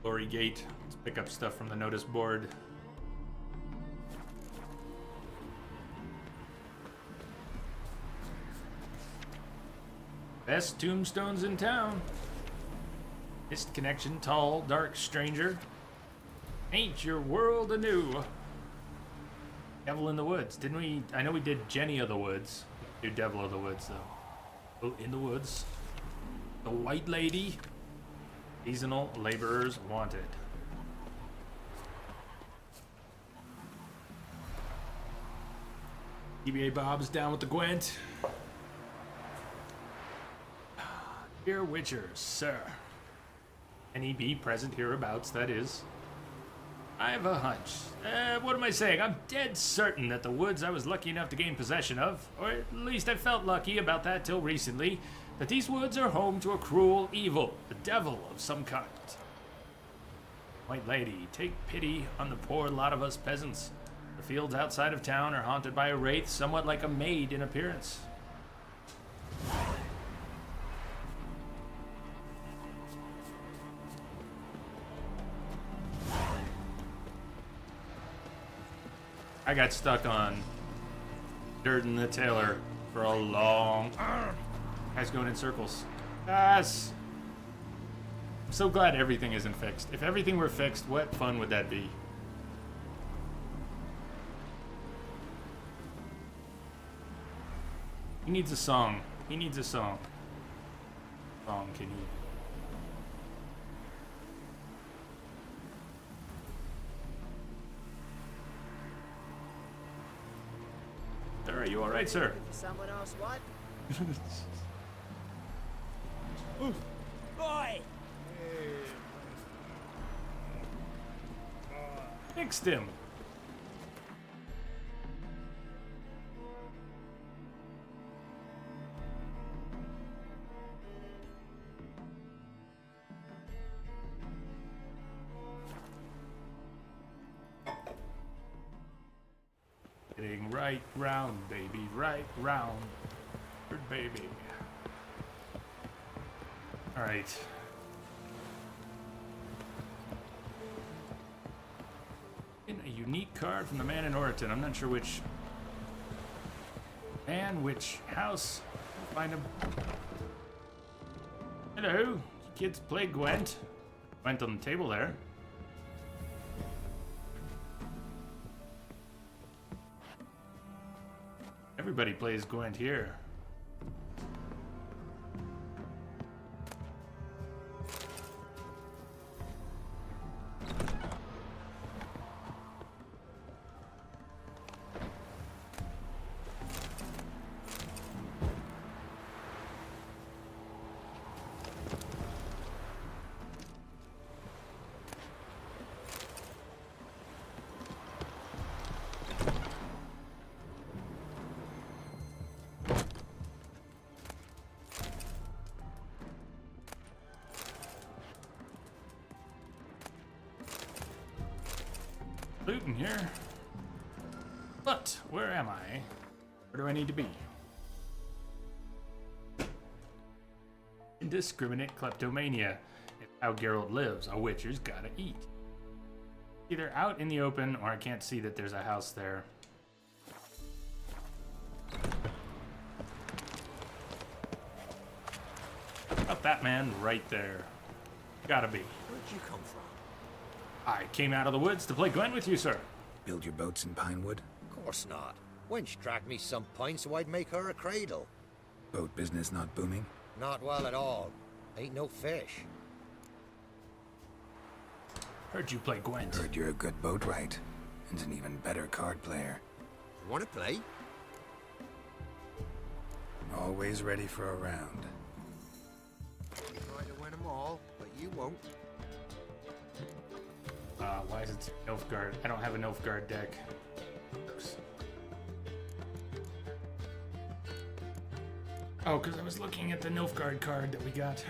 [SPEAKER 1] Glory Gate. Let's pick up stuff from the notice board. Best tombstones in town. Mist connection, tall, dark stranger. Ain't your world anew. Devil in the Woods. Didn't we? I know we did Jenny of the Woods. Do Devil of the Woods, though. Oh, in the Woods. The White Lady. Seasonal laborers wanted. EBA Bob's down with the Gwent. Dear Witchers, sir. NEB present hereabouts, that is. I have a hunch. What am I saying? I'm dead certain that the woods I was lucky enough to gain possession of, or at least I felt lucky about that till recently, that these woods are home to a cruel evil, a devil of some kind. White Lady, take pity on the poor lot of us peasants. The fields outside of town are haunted by a wraith somewhat like a maid in appearance. I got stuck on Durden the Tailor for a long... Guy's going in circles. Yes! I'm so glad everything isn't fixed. If everything were fixed, what fun would that be? He needs a song. He needs a song. Song, can he? Sir, are you alright, sir?
[SPEAKER 7] Someone else what?
[SPEAKER 8] Boy!
[SPEAKER 1] Fixed him. Getting right round, baby, right round. Good baby. Alright. In a unique card from the man in Orton. I'm not sure which man, which house. Find him. Hello. You kids play Gwent? Gwent on the table there. Everybody plays Gwent here. Looting here. But where am I? Where do I need to be? Indiscriminate kleptomania. If how Geralt lives, a witcher's gotta eat. Either out in the open, or I can't see that there's a house there. About that man right there. Gotta be.
[SPEAKER 12] Where'd you come from?
[SPEAKER 1] I came out of the woods to play Gwent with you, sir.
[SPEAKER 3] Build your boats in Pinewood?
[SPEAKER 13] Of course not. Wench dragged me some pine so I'd make her a cradle.
[SPEAKER 3] Boat business not booming?
[SPEAKER 13] Not well at all. Ain't no fish.
[SPEAKER 1] Heard you play Gwent.
[SPEAKER 3] Heard you're a good boatwright, and an even better card player.
[SPEAKER 13] Wanna play?
[SPEAKER 3] Always ready for a round.
[SPEAKER 13] You try to win them all, but you won't.
[SPEAKER 1] Why is it Nilfgaard? I don't have a Nilfgaard deck. Oops. Oh, because I was looking at the Nilfgaard card that we got.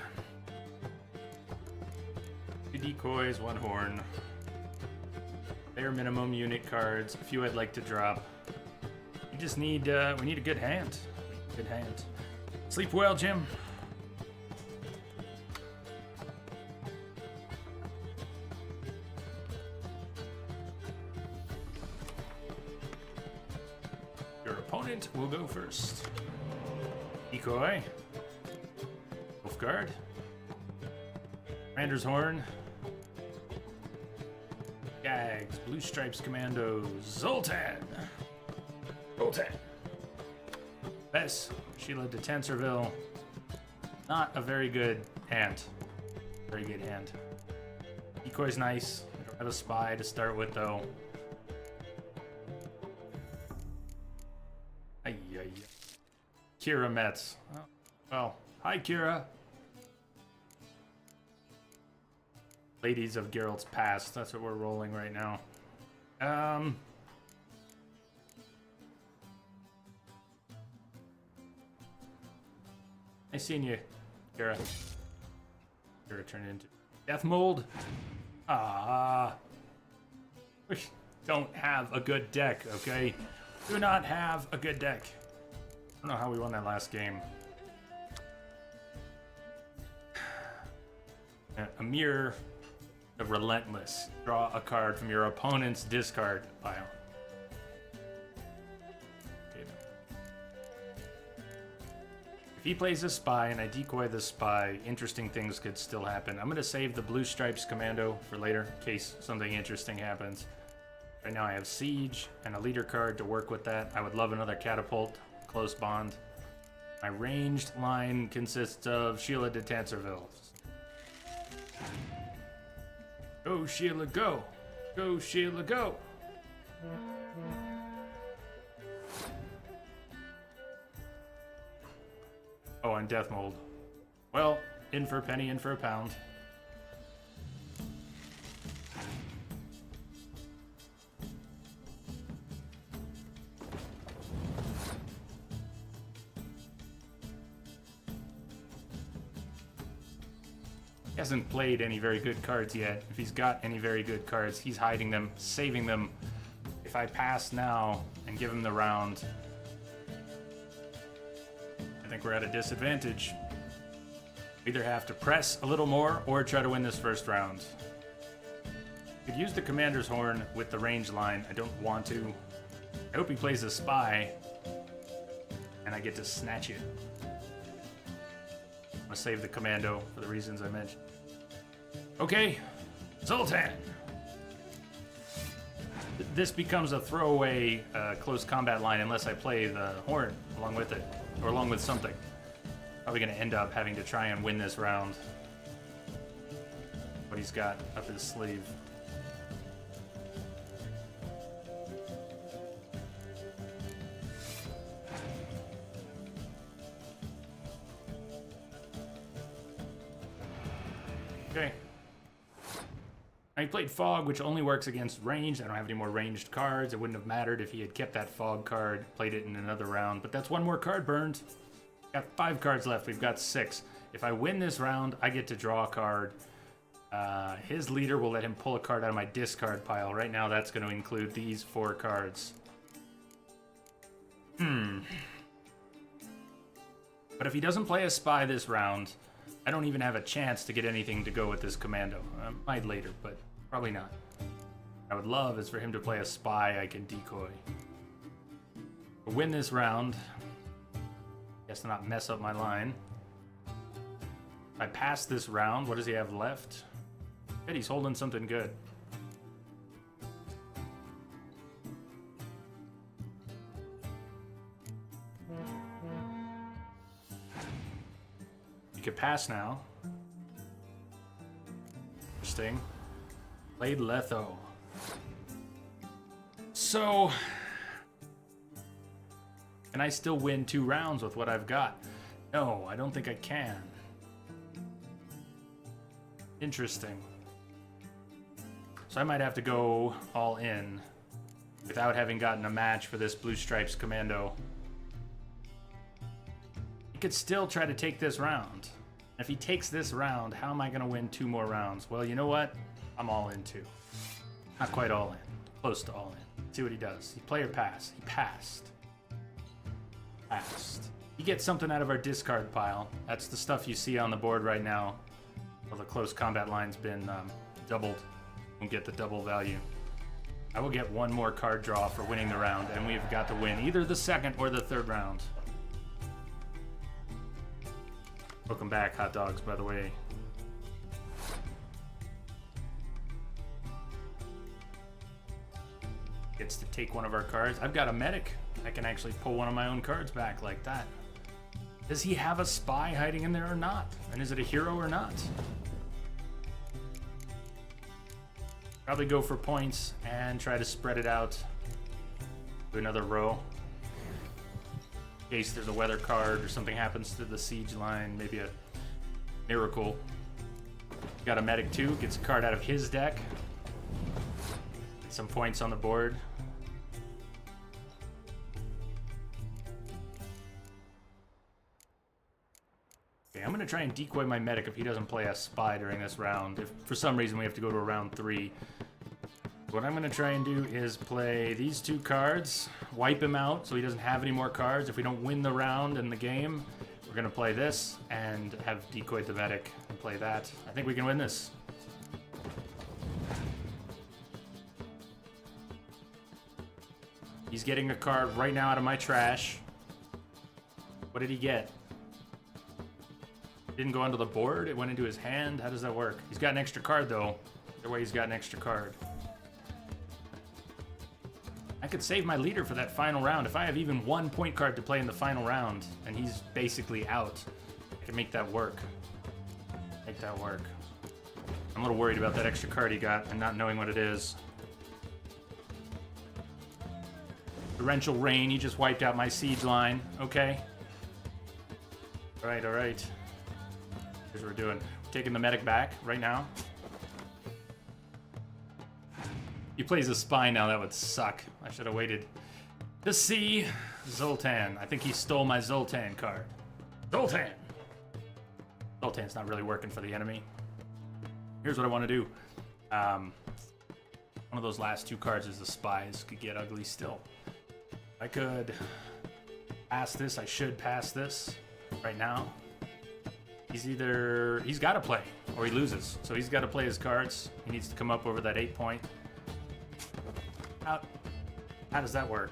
[SPEAKER 1] 2 decoys, 1 horn. Bare minimum unit cards. A few I'd like to drop. We just need, we need a good hand. Good hand. Sleep well, Jim. Your opponent will go first. Decoy. guard. Commander's Horn. Gags, Blue Stripes Commandos, Zoltan. Zoltan. Bess, Sheila de Tanserville. Not a very good hand. Very good hand. Decoy's nice. I don't have a spy to start with, though. Ay, ay, ay. Kira Metz. Oh, well, hi, Kira. Ladies of Geralt's Past. That's what we're rolling right now. Nice seeing you, Kira. Kira turned into Death Mold. Ah. We don't have a good deck, okay? Do not have a good deck. I don't know how we won that last game. A mirror of Relentless. Draw a card from your opponent's discard pile. Okay, if he plays a spy and I decoy the spy, interesting things could still happen. I'm going to save the Blue Stripes Commando for later in case something interesting happens. Right now I have Siege and a leader card to work with that. I would love another Catapult, Close Bond. My ranged line consists of Sheila de Tanserville. Go, Sheila, go! Go, Sheila, go! Oh, and Death Mold. Well, in for a penny, in for a pound. Hasn't played any very good cards yet. If he's got any very good cards, he's hiding them, saving them. If I pass now and give him the round, I think we're at a disadvantage. Either have to press a little more or try to win this first round. Could use the Commander's Horn with the range line. I don't want to. I hope he plays a spy and I get to snatch it. I'm gonna save the commando for the reasons I mentioned. Okay, Zoltan. This becomes a throwaway close combat line unless I play the horn along with it, or along with something. Probably gonna end up having to try and win this round. What he's got up his sleeve. Okay. I played Fog, which only works against ranged. I don't have any more ranged cards. It wouldn't have mattered if he had kept that Fog card, played it in another round. But that's one more card burned. Got 5 cards left. We've got 6. If I win this round, I get to draw a card. His leader will let him pull a card out of my discard pile. Right now, that's going to include these 4 cards. But if he doesn't play a spy this round, I don't even have a chance to get anything to go with this commando. Might later, but probably not. I would love is for him to play a spy I can decoy. To win this round, guess to not mess up my line. If I pass this round, what does he have left? Good, he's holding something good. You could pass now. Interesting. Played Letho. So, can I still win 2 rounds with what I've got? No, I don't think I can. Interesting. So I might have to go all in without having gotten a match for this Blue Stripes Commando. He could still try to take this round. If he takes this round, how am I going to win 2 more rounds? Well, you know what? I'm all in too. Not quite all in. Close to all in. See what he does. He play or pass? He passed. Passed. He gets something out of our discard pile. That's the stuff you see on the board right now. Well, the close combat line's been doubled. Won't get the double value. I will get 1 more card draw for winning the round, and we've got to win either the 2nd or the 3rd round. Welcome back, hot dogs, by the way. Gets to take one of our cards. I've got a medic. I can actually pull one of my own cards back like that. Does he have a spy hiding in there or not? And is it a hero or not? Probably go for points and try to spread it out to another row. In case there's a weather card or something happens to the siege line, maybe a miracle. Got a medic too, gets a card out of his deck. Get some points on the board. Okay, I'm gonna try and decoy my medic if he doesn't play a spy during this round. If for some reason we have to go to a round 3. What I'm gonna try and do is play these 2 cards, wipe him out so he doesn't have any more cards. If we don't win the round in the game, we're gonna play this and have decoyed the medic and play that. I think we can win this. He's getting a card right now out of my trash. What did he get? Didn't go onto the board, it went into his hand. How does that work? He's got an extra card though. Either way, he's got an extra card. I could save my leader for that final round. If I have even 1 point card to play in the final round, and he's basically out, I can make that work. Make that work. I'm a little worried about that extra card he got and not knowing what it is. Torrential Rain, he just wiped out my siege line. Okay. Alright, alright. Here's what we're doing. We're taking the medic back right now. He plays a spy now, that would suck. I should have waited to see Zoltan. I think he stole my Zoltan card. Zoltan! Zoltan's not really working for the enemy. Here's what I want to do. One of those last 2 cards is the spies. Could get ugly still. I could pass this. I should pass this right now. He's got to play or he loses. So he's got to play his cards. He needs to come up over that 8 point. How does that work?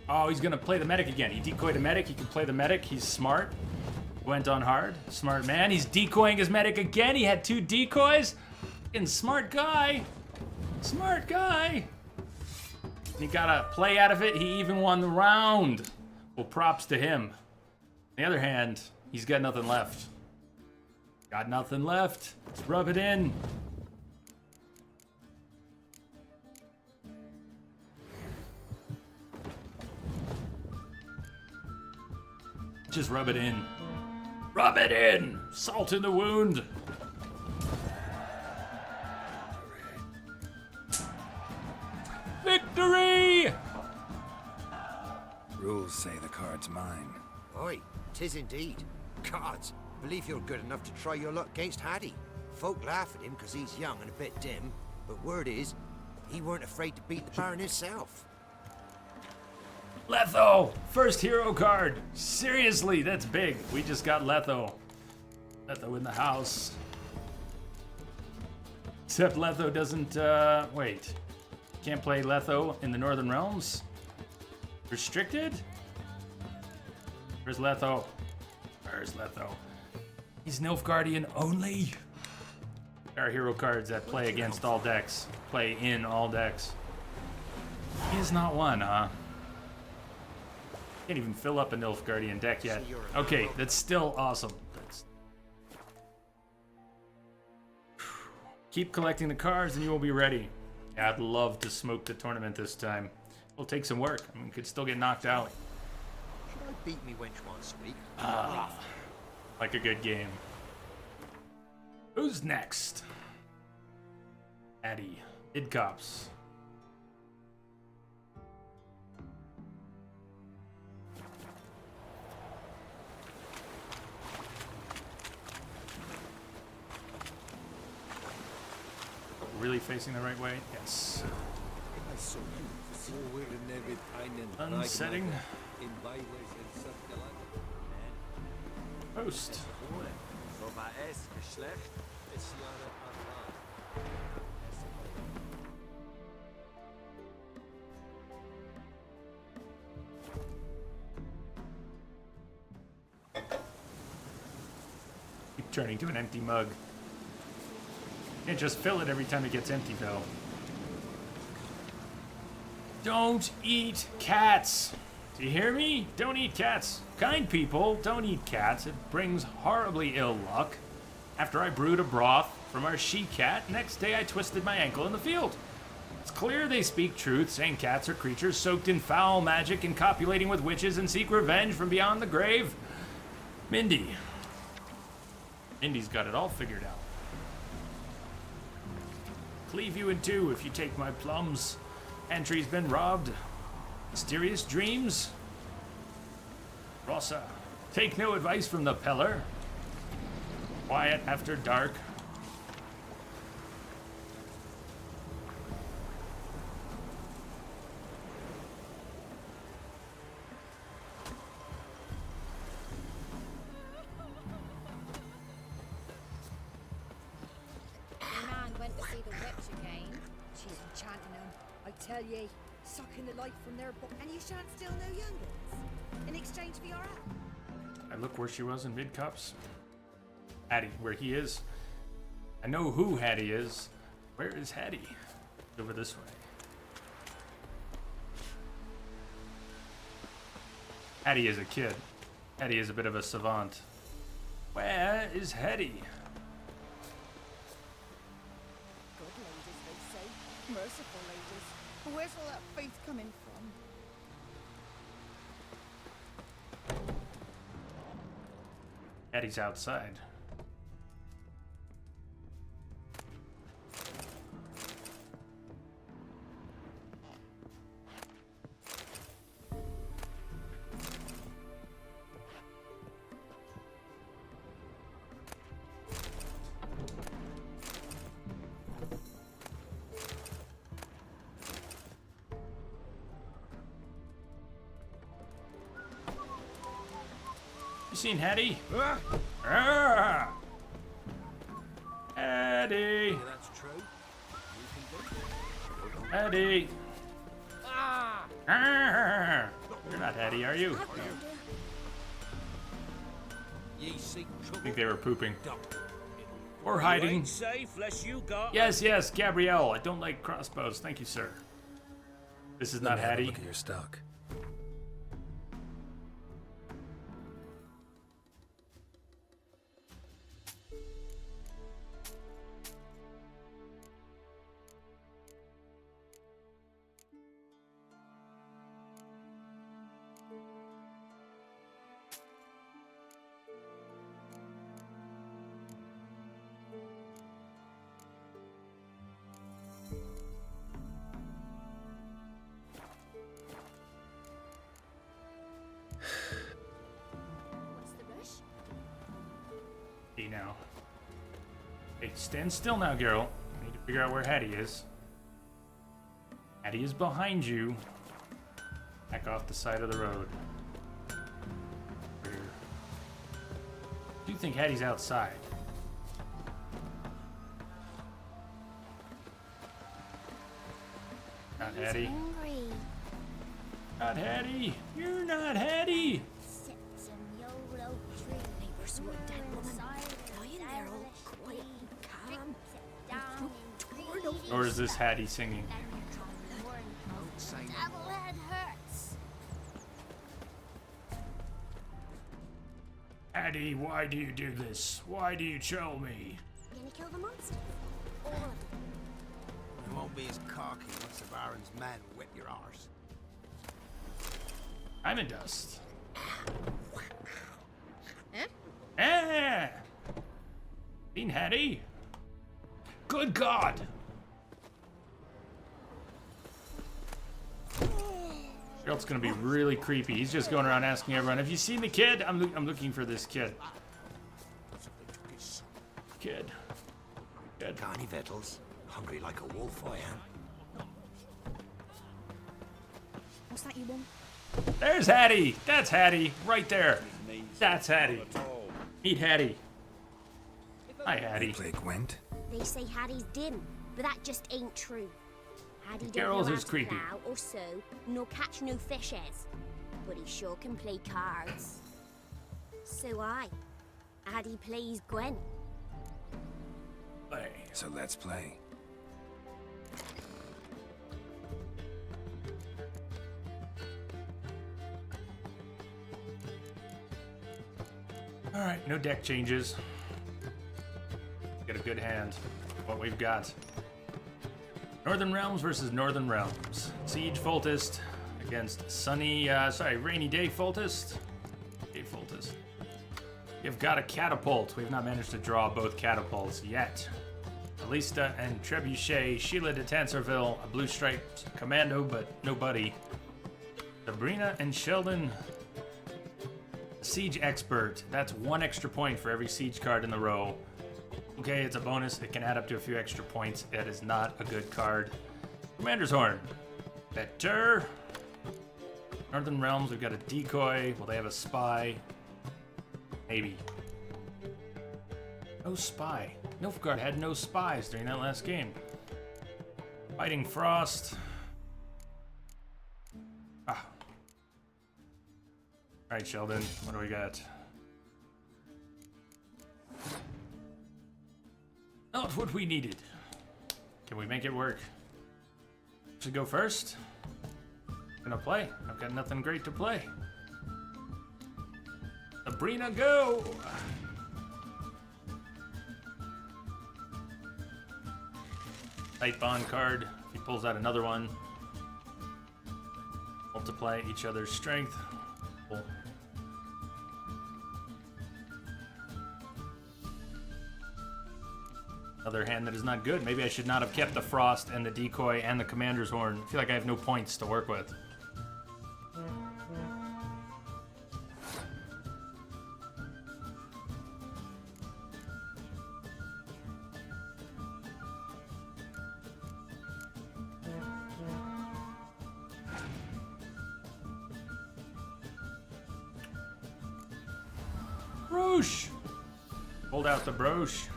[SPEAKER 1] Oh, he's gonna play the medic again. He decoyed a medic. He can play the medic. He's smart. Went on hard. Smart man. He's decoying his medic again. He had 2 decoys. Fucking smart guy. Smart guy. He got a play out of it. He even won the round. Well, props to him. On the other hand, he's got nothing left. Got nothing left. Let's rub it in. Just rub it in. Rub it in! Salt in the wound! Victory!
[SPEAKER 3] Rules say the card's mine.
[SPEAKER 13] Oi, 'tis indeed. Cards, believe you're good enough to try your luck against Hattie. Folk laugh at him because he's young and a bit dim, but word is, he weren't afraid to beat the Baron himself.
[SPEAKER 1] Letho! First hero card! Seriously, that's big. We just got Letho. Letho in the house. Except Letho doesn't, wait. Can't play Letho in the Northern Realms? Restricted? Where's Letho? Where's Letho? He's Nilfgaardian only? There are hero cards that play against all decks. Play in all decks. He is not one, huh? Can't even fill up a Nilfgaardian deck yet. Okay, that's still awesome. Keep collecting the cards and you will be ready. Yeah, I'd love to smoke the tournament this time. It'll take some work. I mean, we could still get knocked out.
[SPEAKER 13] Should I beat me wench once a week?
[SPEAKER 1] Like a good game. Who's next? Addy. Idcops. Really facing the right way? Yes. Unsetting. Post. turning to an empty mug. Can't just fill it every time it gets empty, though. Don't eat cats. Do you hear me? Don't eat cats. Kind people, don't eat cats. It brings horribly ill luck. After I brewed a broth from our she-cat, next day I twisted my ankle in the field. It's clear they speak truth, saying cats are creatures soaked in foul magic and copulating with witches and seek revenge from beyond the grave. Mindy's got it all figured out. Cleave you in two if you take my plums. Entry's been robbed. Mysterious dreams. Rossa, take no advice from the Peller. Quiet after dark.
[SPEAKER 4] Man went to see the witch again. She's enchanting him, I tell ye, sucking the life from their book, and you shan't steal no young'uns in exchange for your help.
[SPEAKER 1] I look where she was in mid-cups. Hattie, where he is. I know who Hattie is. Where is Hattie? Over this way. Hattie is a kid. Hattie is a bit of a savant. Where is Hattie?
[SPEAKER 4] Good ladies, they say. Merciful ladies. But where's all that faith coming from?
[SPEAKER 1] Hattie's outside. You seen Hattie? Ah! Hattie!
[SPEAKER 5] Yeah, that's true.
[SPEAKER 1] Hattie! Ah! You're not Hattie, are you?
[SPEAKER 5] Ye seek
[SPEAKER 1] I
[SPEAKER 5] trouble.
[SPEAKER 1] think they were pooping. Or
[SPEAKER 6] You
[SPEAKER 1] hiding.
[SPEAKER 6] ain't safe lest you got.
[SPEAKER 1] Yes, yes, Gabrielle. I don't like crossbows. Thank you, sir. This is not
[SPEAKER 3] Let me have a
[SPEAKER 1] Hattie.
[SPEAKER 3] Look at your stock.
[SPEAKER 4] What's the rush?
[SPEAKER 1] Hattie now. Hey, stand still now, girl. I need to figure out where Hattie is. Hattie is behind you. Back off the side of the road. Where? Do you think Hattie's outside? Not Hattie.
[SPEAKER 4] Hungry.
[SPEAKER 1] Not Hattie. You're not Hattie.
[SPEAKER 4] Sit some YOLO tree. Neighbors saw a dead woman lying there all quiet and calm. Torn open.
[SPEAKER 1] Or is this Hattie singing?
[SPEAKER 4] Devil head hurts.
[SPEAKER 1] Hattie, why do you do this? Why do you chill me?
[SPEAKER 4] You gonna kill the monster? All of them.
[SPEAKER 12] You won't be as cocky once the Baron's men whip your arse.
[SPEAKER 1] I'm in dust.
[SPEAKER 4] Eh?
[SPEAKER 1] Ah! Seen Hattie? Good God! Geralt's gonna be really creepy. He's just going around asking everyone, "Have you seen the kid? I'm looking for this kid." Kid. Kid.
[SPEAKER 13] Got any victuals? Hungry like a wolf, I am.
[SPEAKER 4] What's that you want?
[SPEAKER 1] There's Hattie. That's Hattie right there. That's Hattie. Meet Hattie. Hi, Hattie.
[SPEAKER 3] Play Gwent?
[SPEAKER 4] They say Hattie's dim, but that just ain't true. Hattie don't
[SPEAKER 1] Geralt
[SPEAKER 4] know how
[SPEAKER 1] is
[SPEAKER 4] to
[SPEAKER 1] creepy.
[SPEAKER 4] plough or sew, nor catch no fishes. But he sure can play cards. So I.
[SPEAKER 14] Addy plays Gwen.
[SPEAKER 1] Play.
[SPEAKER 3] So let's play.
[SPEAKER 1] Alright, no deck changes. Get a good hand. What we've got. Northern Realms versus Northern Realms. Siege Foltest against Rainy Day Foltest. You've got a catapult. We've not managed to draw both catapults yet. Alista and Trebuchet, Sheila de Tanserville, a blue striped commando, but nobody. Sabrina and Sheldon, siege expert. That's 1 extra point for every siege card in the row. Okay, it's a bonus. It can add up to a few extra points. It is not a good card. Commander's Horn. Better. Northern Realms, we've got a decoy. Will they have a spy? Maybe. No spy. Nilfgaard had no spies during that last game. Fighting Frost. Alright, Sheldon, what do we got? Not what we needed. Can we make it work? Should go first? Gonna play. I've got nothing great to play. Sabrina, go! Tight bond card. If he pulls out another one. Multiply each other's strength. Cool. Another hand that is not good. Maybe I should not have kept the Frost and the Decoy and the Commander's Horn. I feel like I have no points to work with. Brooch! Hold out the brooch.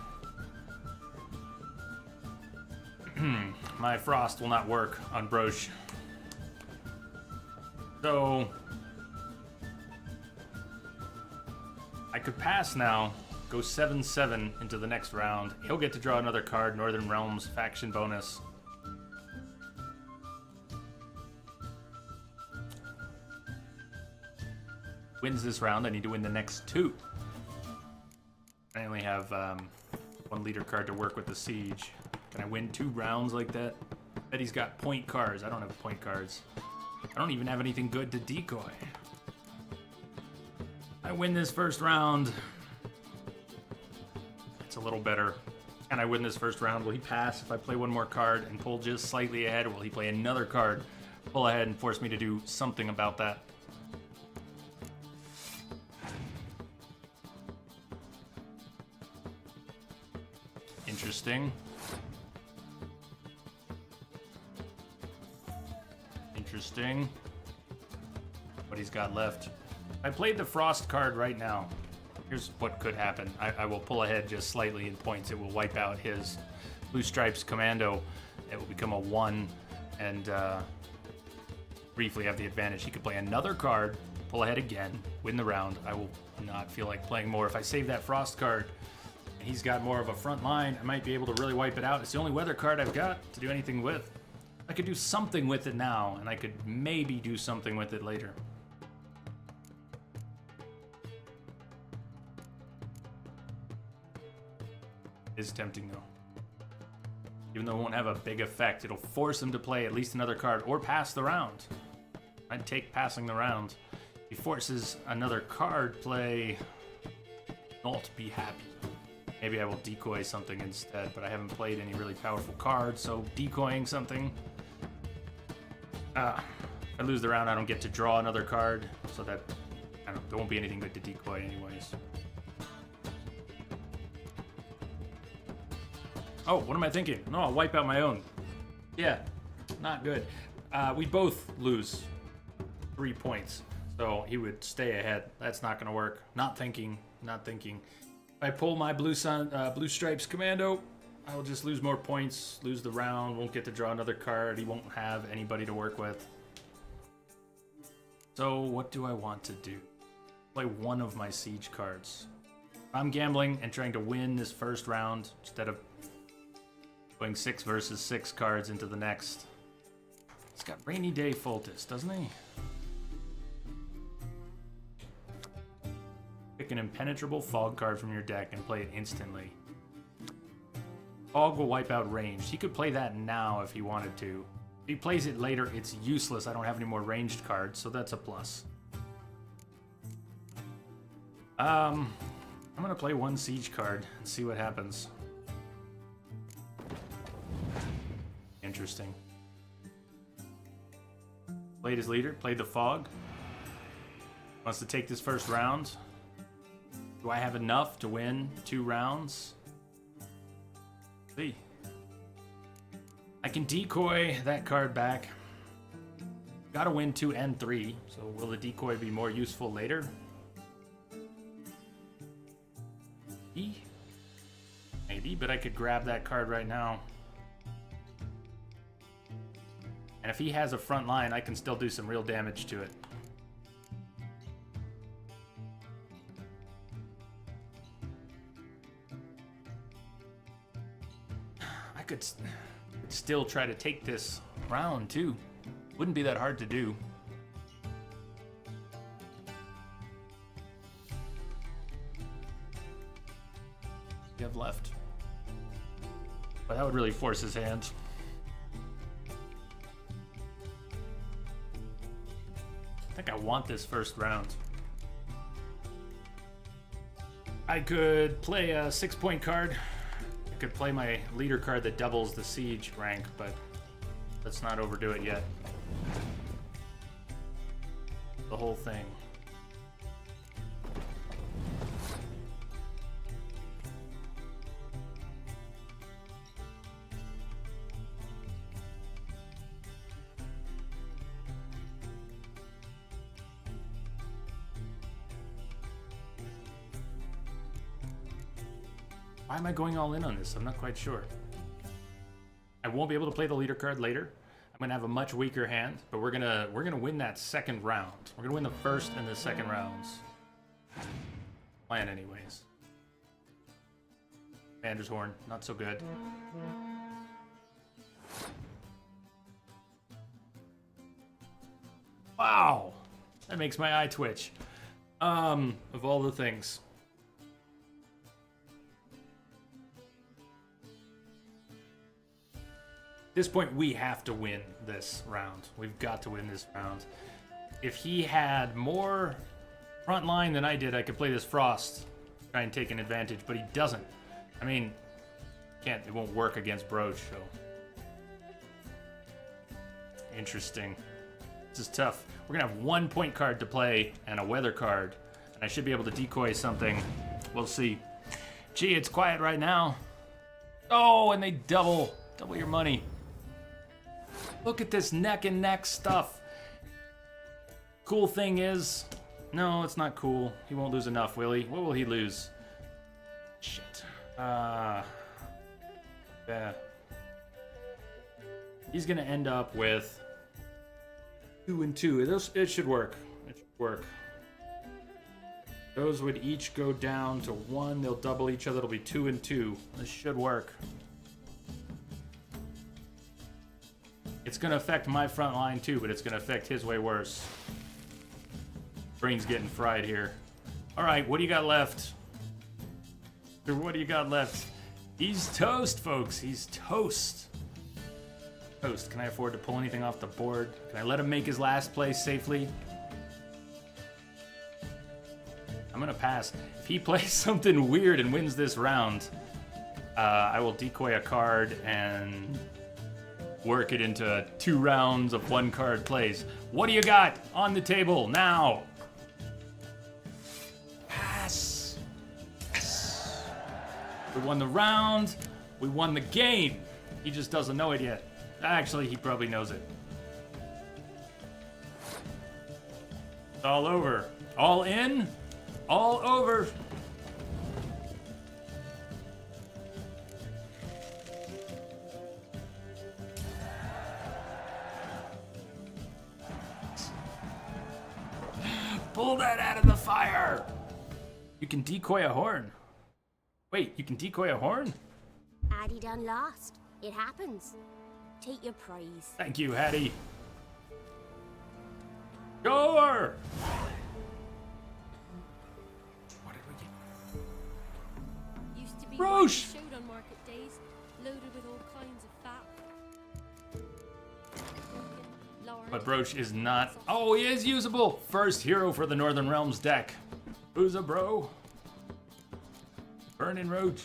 [SPEAKER 1] My Frost will not work on brooch. So I could pass now, go 7-7 into the next round. He'll get to draw another card, Northern Realms, faction bonus. Wins this round, I need to win the next 2. I only have 1 leader card to work with the siege. Can I win 2 rounds like that? Bet he's got point cards. I don't have point cards. I don't even have anything good to decoy. I win this first round. It's a little better. Can I win this first round? Will he pass if I play 1 more card and pull just slightly ahead? Or will he play another card, pull ahead, and force me to do something about that? Interesting. Interesting. What he's got left. I played the Frost card right now. Here's what could happen. I will pull ahead just slightly in points. It will wipe out his Blue Stripes Commando. It will become a 1 and briefly have the advantage. He could play another card, pull ahead again, win the round. I will not feel like playing more. If I save that Frost card, he's got more of a front line, I might be able to really wipe it out. It's the only weather card I've got to do anything with. I could do something with it now, and I could maybe do something with it later. It's tempting though. Even though it won't have a big effect, it'll force him to play at least another card or pass the round. I'd take passing the round. If he forces another card play, not be happy. Maybe I will decoy something instead, but I haven't played any really powerful cards, so decoying something. If I lose the round, I don't get to draw another card, so that there won't be anything good to decoy anyways. Oh, what am I thinking? No, I'll wipe out my own. Yeah, not good. We both lose 3 points, so he would stay ahead. That's not gonna work. Not thinking. If I pull my Blue Stripes Commando, I will just lose more points, lose the round, won't get to draw another card. He won't have anybody to work with. So what do I want to do? Play one of my siege cards. I'm gambling and trying to win this first round instead of going 6 versus 6 cards into the next. He's got Rainy Day Foltis, doesn't he? Pick an impenetrable fog card from your deck and play it instantly. Fog will wipe out ranged. He could play that now if he wanted to. If he plays it later, it's useless. I don't have any more ranged cards, so that's a plus. I'm gonna play 1 siege card and see what happens. Interesting. Played his leader, played the fog. Wants to take this first round. Do I have enough to win 2 rounds? See. I can decoy that card back. Gotta win 2 and 3, so will the decoy be more useful later? Maybe, but I could grab that card right now. And if he has a front line, I can still do some real damage to it. I could still try to take this round, too. Wouldn't be that hard to do. You have left. But that would really force his hand. I think I want this first round. I could play a 6-point card. I could play my leader card that doubles the siege rank, but let's not overdo it yet. The whole thing. Why am I going all in on this? I'm not quite sure. I won't be able to play the leader card later. I'm gonna have a much weaker hand, but we're gonna win that second round. We're gonna win the first and the second rounds. Plan anyways. Commander's Horn, not so good. Wow, that makes my eye twitch. Of all the things. At this point, we have to win this round. We've got to win this round. If he had more front line than I did, I could play this Frost, try and take an advantage, but he doesn't. I mean, it won't work against Broach, so. Interesting. This is tough. We're gonna have 1 point card to play and a weather card, and I should be able to decoy something. We'll see. Gee, it's quiet right now. Oh, and they double your money. Look at this neck and neck stuff. Cool thing is, no, it's not cool. He won't lose enough, will he? What will he lose? Shit. Yeah. He's gonna end up with 2 and 2. It should work. It should work. Those would each go down to 1. They'll double each other. It'll be 2 and 2. This should work. It's going to affect my front line too, but it's going to affect his way worse. Brain's getting fried here. All right, what do you got left? What do you got left? He's toast, folks. He's toast. Toast. Can I afford to pull anything off the board? Can I let him make his last play safely? I'm going to pass. If he plays something weird and wins this round, I will decoy a card and work it into 2 rounds of 1 card plays. What do you got on the table now? Pass. Yes. We won the round. We won the game. He just doesn't know it yet. Actually, he probably knows it. It's all over. All in. All over. Pull that out of the fire! You You can decoy a horn. Wait, you can decoy a horn?
[SPEAKER 14] Hattie done lost. It happens. Take your praise.
[SPEAKER 1] Thank you, Hattie. Door! What did we get?
[SPEAKER 14] Used to be
[SPEAKER 1] Roche!
[SPEAKER 14] showed on market days, loaded with all kinds of fat.
[SPEAKER 1] But Broach is not. Oh, he is usable! First hero for the Northern Realms deck. Who's a bro? Burning Roach.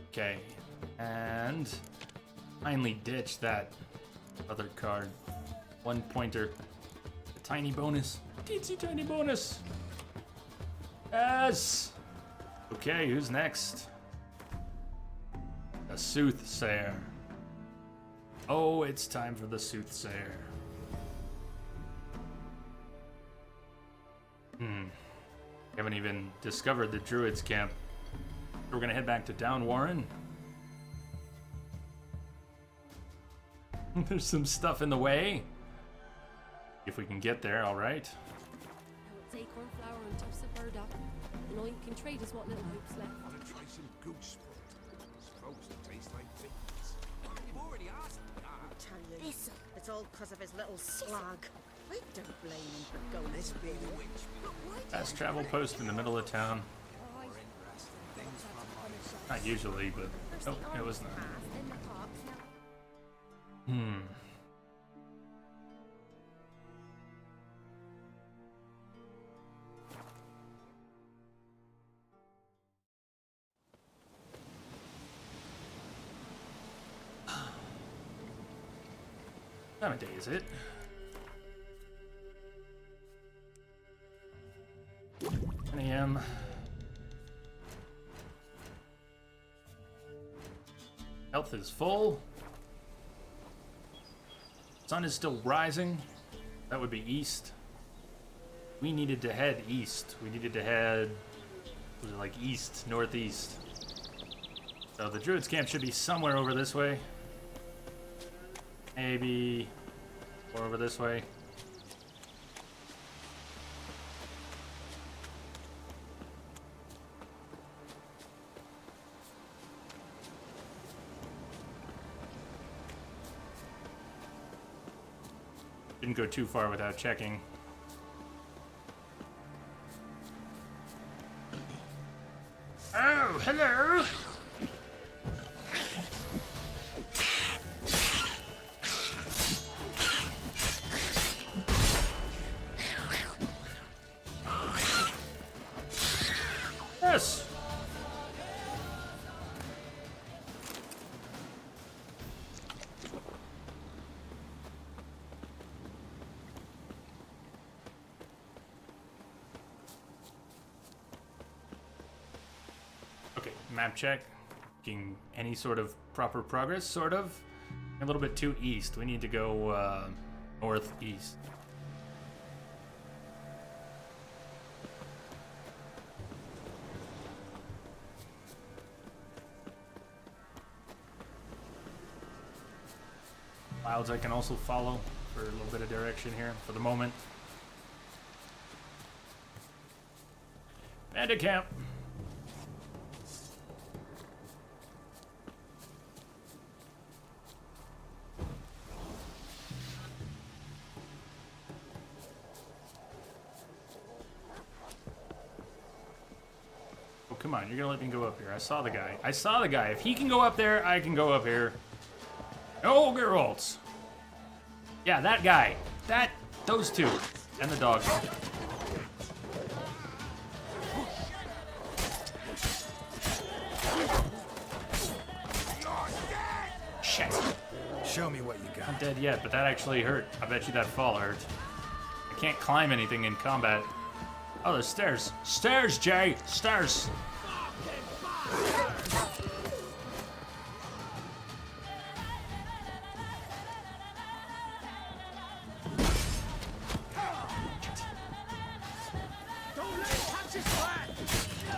[SPEAKER 1] Okay. And finally ditch that other card. 1 pointer. A tiny bonus. Teensy tiny bonus. Yes! Okay, who's next? A Soothsayer. Oh, it's time for the Soothsayer. Haven't even discovered the Druid's camp. We're gonna head back to Down Warren. There's some stuff in the way. If we can get there, alright.
[SPEAKER 14] Now it's acorn flour and tufts of burdock. And all you can trade is what little hope's left.
[SPEAKER 2] Want to try some goose fruit? It's supposed to taste like beans. You've already asked me.
[SPEAKER 4] Tell you, it's all because of his little slag. I don't blame him for going. This be the witch.
[SPEAKER 1] Fast travel post in the middle of town. Not usually, but nope, it was not. Time of day is it? 10 a.m. Health is full. Sun is still rising. That would be east. We needed to head east. We needed to head, was it like east, northeast. So the Druid's camp should be somewhere over this way. Maybe more over this way. Didn't go too far without checking. Oh, hello! Yes! Okay, map check. Making any sort of proper progress, sort of. A little bit too east. We need to go northeast. Clouds I can also follow for a little bit of direction here for the moment. Bandit camp. Oh, come on, you're gonna let me go up here. I saw the guy. I saw the guy. If he can go up there, I can go up here. Oh, girls. Yeah, that guy. Those two. And the dog. Shit.
[SPEAKER 3] Show me what you got.
[SPEAKER 1] I'm dead yet, but that actually hurt. I bet you that fall hurt. I can't climb anything in combat. Oh, there's stairs. Stairs, Jay! Stairs!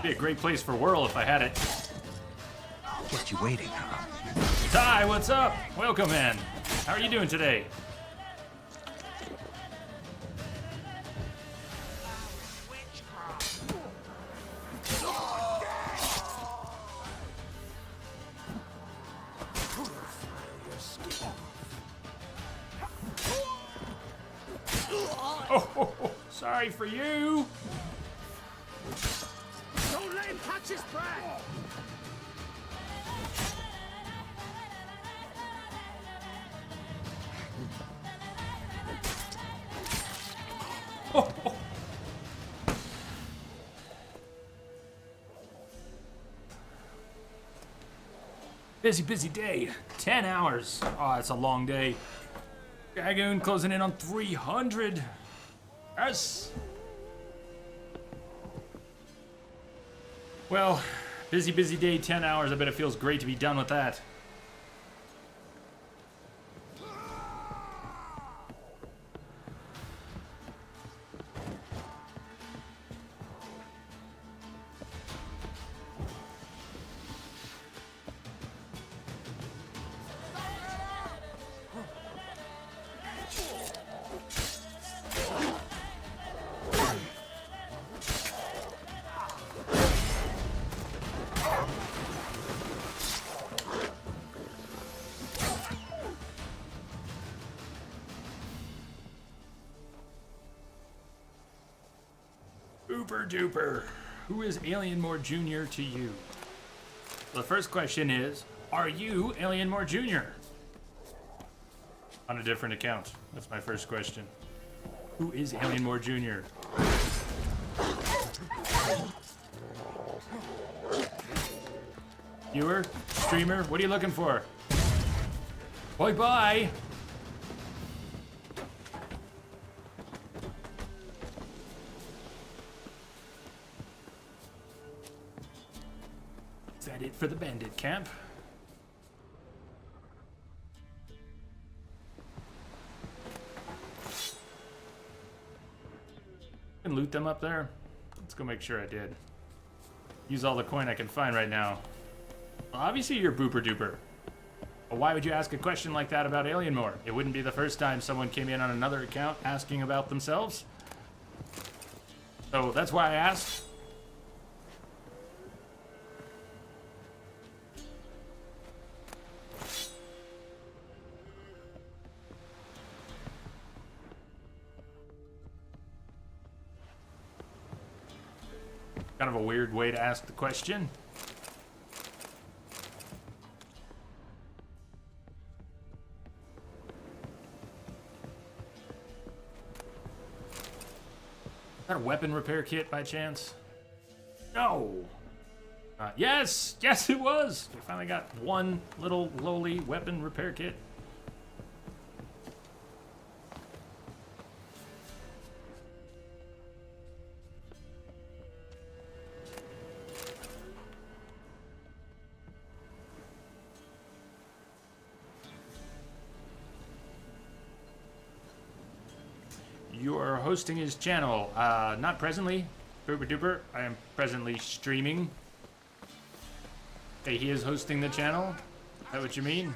[SPEAKER 1] Be a great place for Whirl if I had it.
[SPEAKER 3] Kept you waiting, huh?
[SPEAKER 1] Ty, what's up? Welcome, man. How are you doing today? Sorry for you.
[SPEAKER 8] Don't let him catch his breath!
[SPEAKER 1] Busy day. 10 hours. Oh, that's a long day. Dragoon closing in on 300. Yes. Well, busy day, 10 hours. I bet it feels great to be done with that. Ooper duper. Who is Alienmore Jr. to you? Well, the first question is, are you Alienmore Jr.? On a different account. That's my first question. Who is Alienmore Jr.? Viewer? Streamer? What are you looking for? Bye-bye! Is that it for the bandit camp? Can loot them up there? Let's go make sure I did. Use all the coin I can find right now. Well, obviously you're booper duper. But why would you ask a question like that about Alienmore? It wouldn't be the first time someone came in on another account asking about themselves. So that's why I asked. Kind of a weird way to ask the question. Is that a weapon repair kit by chance? No. Yes, it was. We finally got one little lowly weapon repair kit. You are hosting his channel. Not presently. Booper duper. I am presently streaming. Hey, he is hosting the channel? Is that what you mean?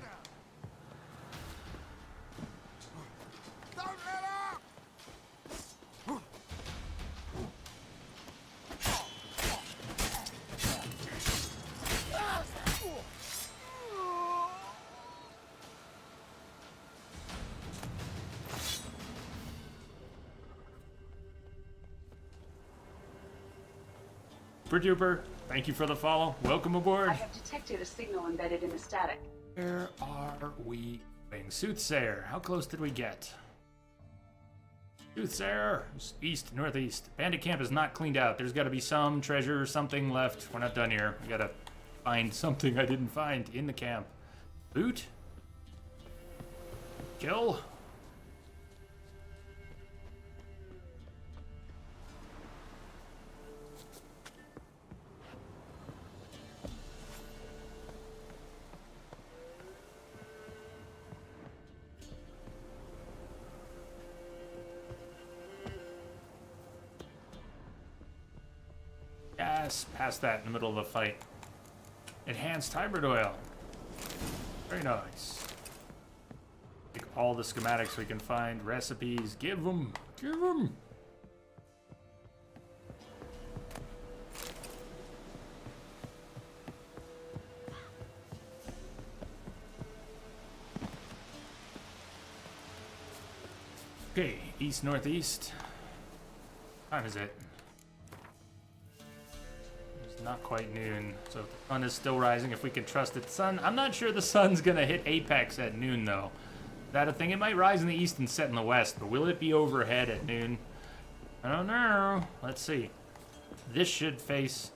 [SPEAKER 1] Duper, thank you for the follow. Welcome aboard.
[SPEAKER 15] I have detected a signal embedded in the static.
[SPEAKER 1] Where are we going? Soothsayer, how close did we get? Soothsayer, east, northeast. Bandit camp is not cleaned out. There's got to be some treasure or something left. We're not done here. We got to find something I didn't find in the camp. Loot. Kill. Yes, past that in the middle of the fight. Enhanced hybrid oil. Very nice. Take all the schematics we can find, recipes, give them. Okay, east, northeast. time is it? It's not quite noon, so the sun is still rising if we can trust it. Sun, I'm not sure the sun's gonna hit apex at noon though. Is that a thing? It might rise in the east and set in the west, but will it be overhead at noon? I don't know. Let's see. This should face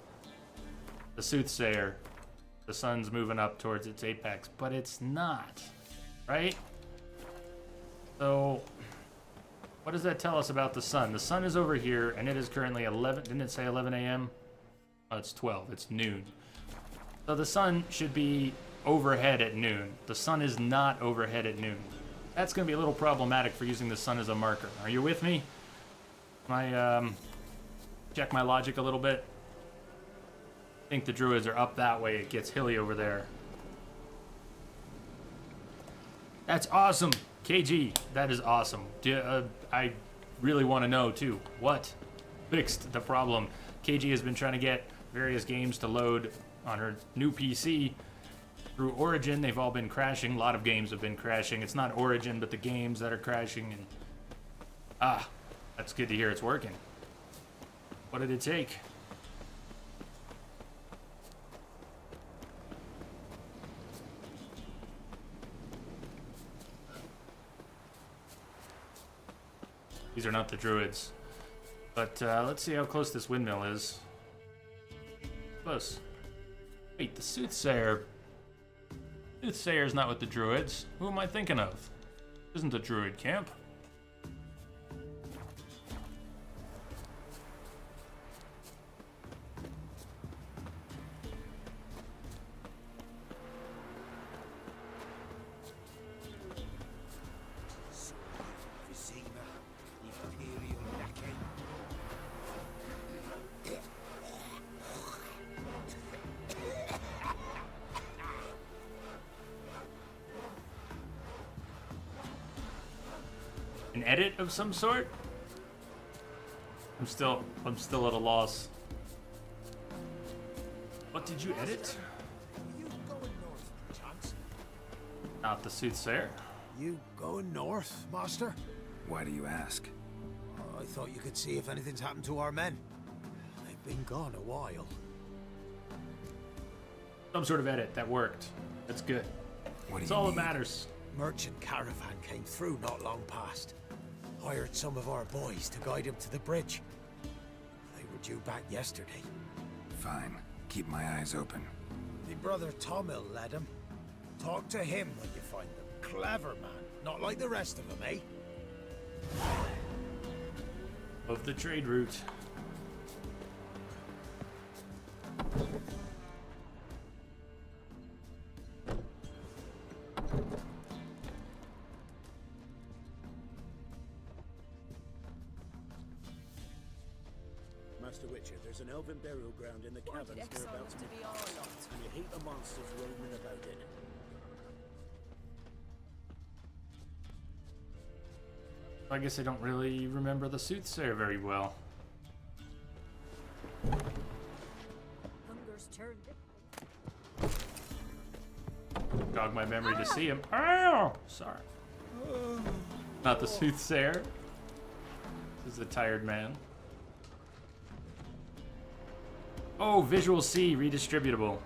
[SPEAKER 1] the Soothsayer. The sun's moving up towards its apex, but it's not, right? So, what does that tell us about the sun? The sun is over here, and it is currently 11, didn't it say 11 a.m.? Oh, it's 12, it's noon. So the sun should be overhead at noon. The sun is not overhead at noon. That's gonna be a little problematic for using the sun as a marker. Are you with me? Check my logic a little bit. I think the druids are up that way. It gets hilly over there. That's awesome. KG, that is awesome. I really want to know, too, what fixed the problem. KG has been trying to get various games to load on her new PC through Origin. They've all been crashing. A lot of games have been crashing. It's not Origin, but the games that are crashing. And that's good to hear it's working. What did it take? These are not the druids. But let's see how close this windmill is. Close. Wait, the Soothsayer. Soothsayer's not with the druids. Who am I thinking of? Isn't a druid camp. An edit of some sort? I'm still at a loss. What did you edit?
[SPEAKER 12] You going north, perchance?
[SPEAKER 1] Not the Soothsayer.
[SPEAKER 12] You going north, Master?
[SPEAKER 3] Why do you ask?
[SPEAKER 12] I thought you could see if anything's happened to our men. They've been gone a while.
[SPEAKER 1] Some sort of edit that worked. That's good. That's all that matters.
[SPEAKER 12] Merchant caravan came through not long past. Hired some of our boys to guide him to the bridge. They were due back yesterday.
[SPEAKER 3] Fine. Keep my eyes open.
[SPEAKER 12] My brother Tomil led him. Talk to him when you find them. Clever man. Not like the rest of them, eh?
[SPEAKER 1] Of the trade route.
[SPEAKER 5] Master Witcher, there's an elven burial ground in the caverns nearabouts, and a heap of monsters roaming about it.
[SPEAKER 1] I guess I don't really remember the Soothsayer very well.
[SPEAKER 4] Hunger's turned.
[SPEAKER 1] Jog my memory to see him. Oh, sorry. Not the Soothsayer. This is a tired man. Oh, Visual C, redistributable.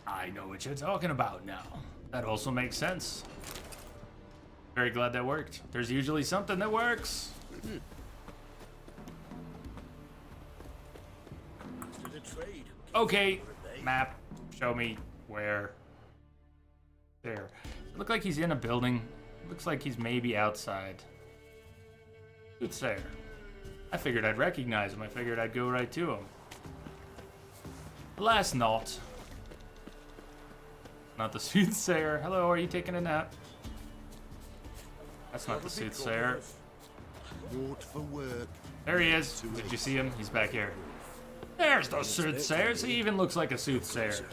[SPEAKER 1] I know what you're talking about now. That also makes sense. Very glad that worked. There's usually something that works. Okay, map. Show me where. There. Look like he's in a building. Looks like he's maybe outside. Soothsayer. I figured I'd recognize him. I figured I'd go right to him. Alas, not. Not the Soothsayer. Hello, are you taking a nap? That's not the Soothsayer.
[SPEAKER 12] For work.
[SPEAKER 1] There he is. Did you see him? He's back here. There's the Soothsayer. He even looks like a Soothsayer.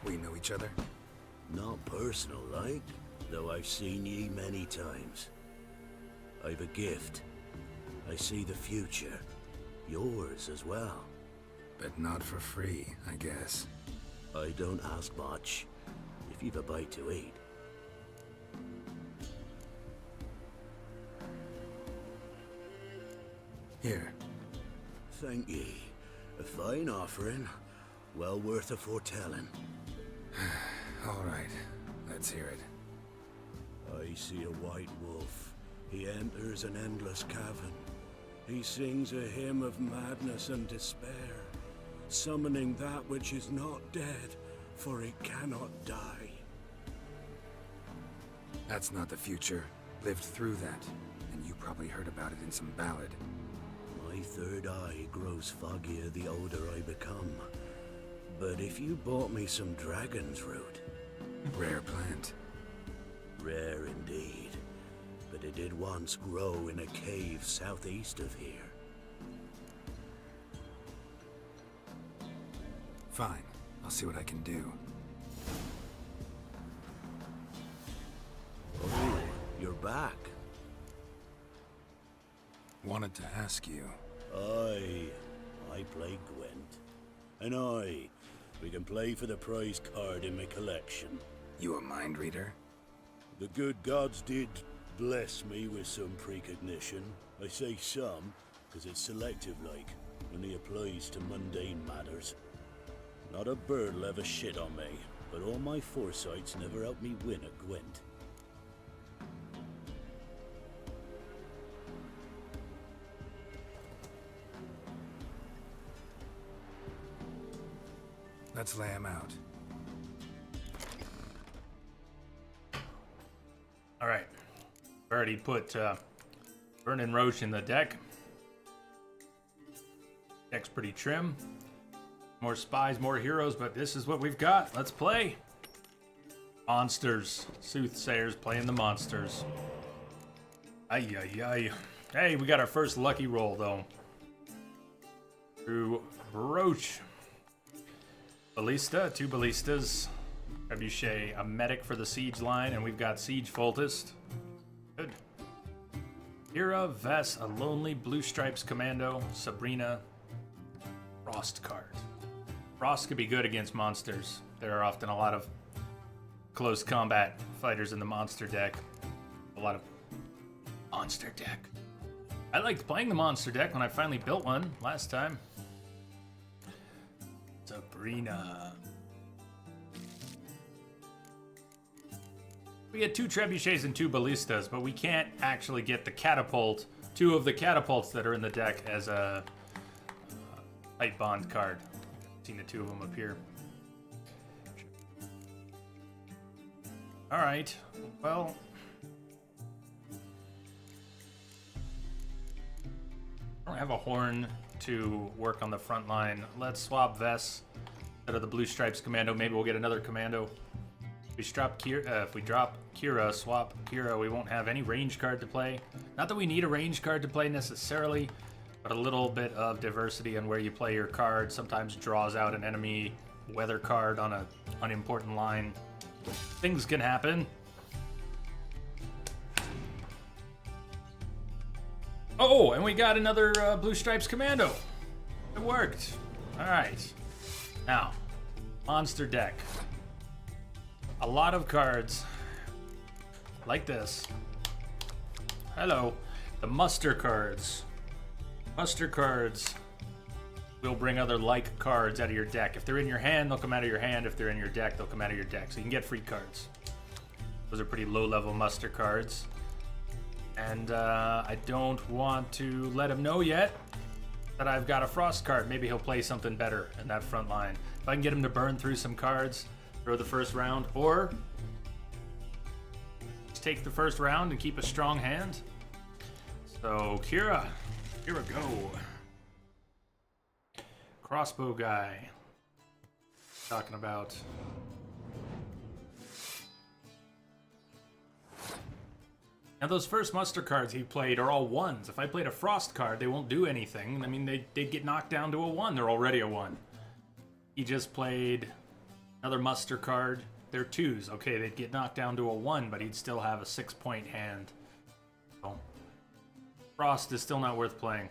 [SPEAKER 3] We know each other?
[SPEAKER 5] Not personal, like, though I've seen ye many times. I've a gift. I see the future. Yours as well.
[SPEAKER 3] but not for free, I guess.
[SPEAKER 5] I don't ask much, if you've a bite to eat.
[SPEAKER 3] Here.
[SPEAKER 5] Thank ye. A fine offering, well worth a foretelling.
[SPEAKER 3] All right, let's hear it.
[SPEAKER 5] I see a white wolf. He enters an endless cavern. He sings a hymn of madness and despair, summoning that which is not dead, for it cannot die.
[SPEAKER 3] That's not the future. Lived through that, and you probably heard about it in some ballad.
[SPEAKER 5] My third eye grows foggier the older I become. But if you bought me some dragon's root...
[SPEAKER 3] Rare plant.
[SPEAKER 5] Rare indeed. But it did once grow in a cave southeast of here.
[SPEAKER 3] Fine. I'll see what I can do.
[SPEAKER 5] Oh, you're back.
[SPEAKER 3] Wanted to ask you.
[SPEAKER 5] I play Gwent. And we can play for the prize card in my collection.
[SPEAKER 3] You a mind reader?
[SPEAKER 5] The good gods did bless me with some precognition. I say some, because it's selective-like, only applies to mundane matters. Not a bird will ever shit on me, but all my foresights never helped me win a Gwent.
[SPEAKER 3] Let's lay him out.
[SPEAKER 1] All right. Already put Vernon Roche in the deck. Deck's pretty trim. More spies, more heroes, but this is what we've got. Let's play. Monsters. Soothsayers playing the monsters. Ay, ay, ay. Hey, we got our first lucky roll, though. Through Roche. Ballista, 2 ballistas. Trebuchet, a medic for the siege line, and we've got Siege Foltist. Good. Kira, Vess, a lonely Blue Stripes commando. Sabrina, Frost card. Frost could be good against monsters. There are often a lot of close combat fighters in the monster deck. A lot of monster deck. I liked playing the monster deck when I finally built one last time. Sabrina. We get 2 trebuchets and 2 ballistas, but we can't actually get the catapult, 2 of the catapults that are in the deck as a light bond card. I've seen the 2 of them appear. All right, well. I don't have a horn to work on the front line. Let's swap Vess instead of the Blue Stripes commando. Maybe we'll get another commando. If we drop Kira, swap Kira, we won't have any range card to play. Not that we need a range card to play necessarily, but a little bit of diversity on where you play your card sometimes draws out an enemy weather card on an unimportant line. Things can happen. Oh, and we got another Blue Stripes commando. It worked. All right. Now, monster deck. A lot of cards like this. Hello. The muster cards. Muster cards will bring other like cards out of your deck. If they're in your hand, they'll come out of your hand. If they're in your deck, they'll come out of your deck. So you can get free cards. Those are pretty low-level muster cards. And I don't want to let him know yet that I've got a Frost card. Maybe he'll play something better in that front line. If I can get him to burn through some cards, throw the first round, or just take the first round and keep a strong hand. So, Kira, here we go. Crossbow guy. Talking about. Now, those first muster cards he played are all 1s. If I played a Frost card, they won't do anything. I mean, they'd get knocked down to a 1. They're already a 1. He just played another muster card. They're 2s. Okay, they'd get knocked down to a 1, but he'd still have a 6-point hand. So, Frost is still not worth playing.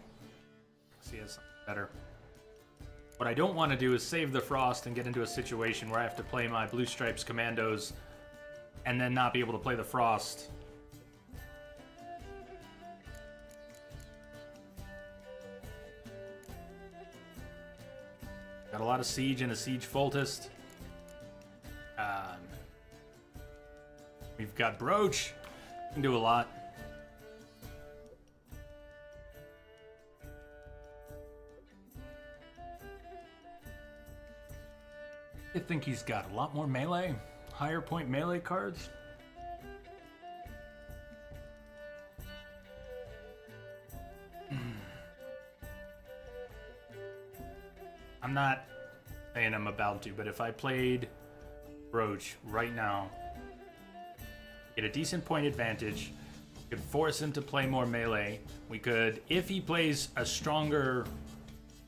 [SPEAKER 1] He has something better. What I don't want to do is save the Frost and get into a situation where I have to play my Blue Stripes Commandos and then not be able to play the Frost. Got a lot of Siege and a Siege Foltist. We've got Broach. Can do a lot. I think he's got a lot more melee, higher point melee cards. I'm not saying I'm about to, but if I played Broach right now, get a decent point advantage, could force him to play more melee. We could, if he plays a stronger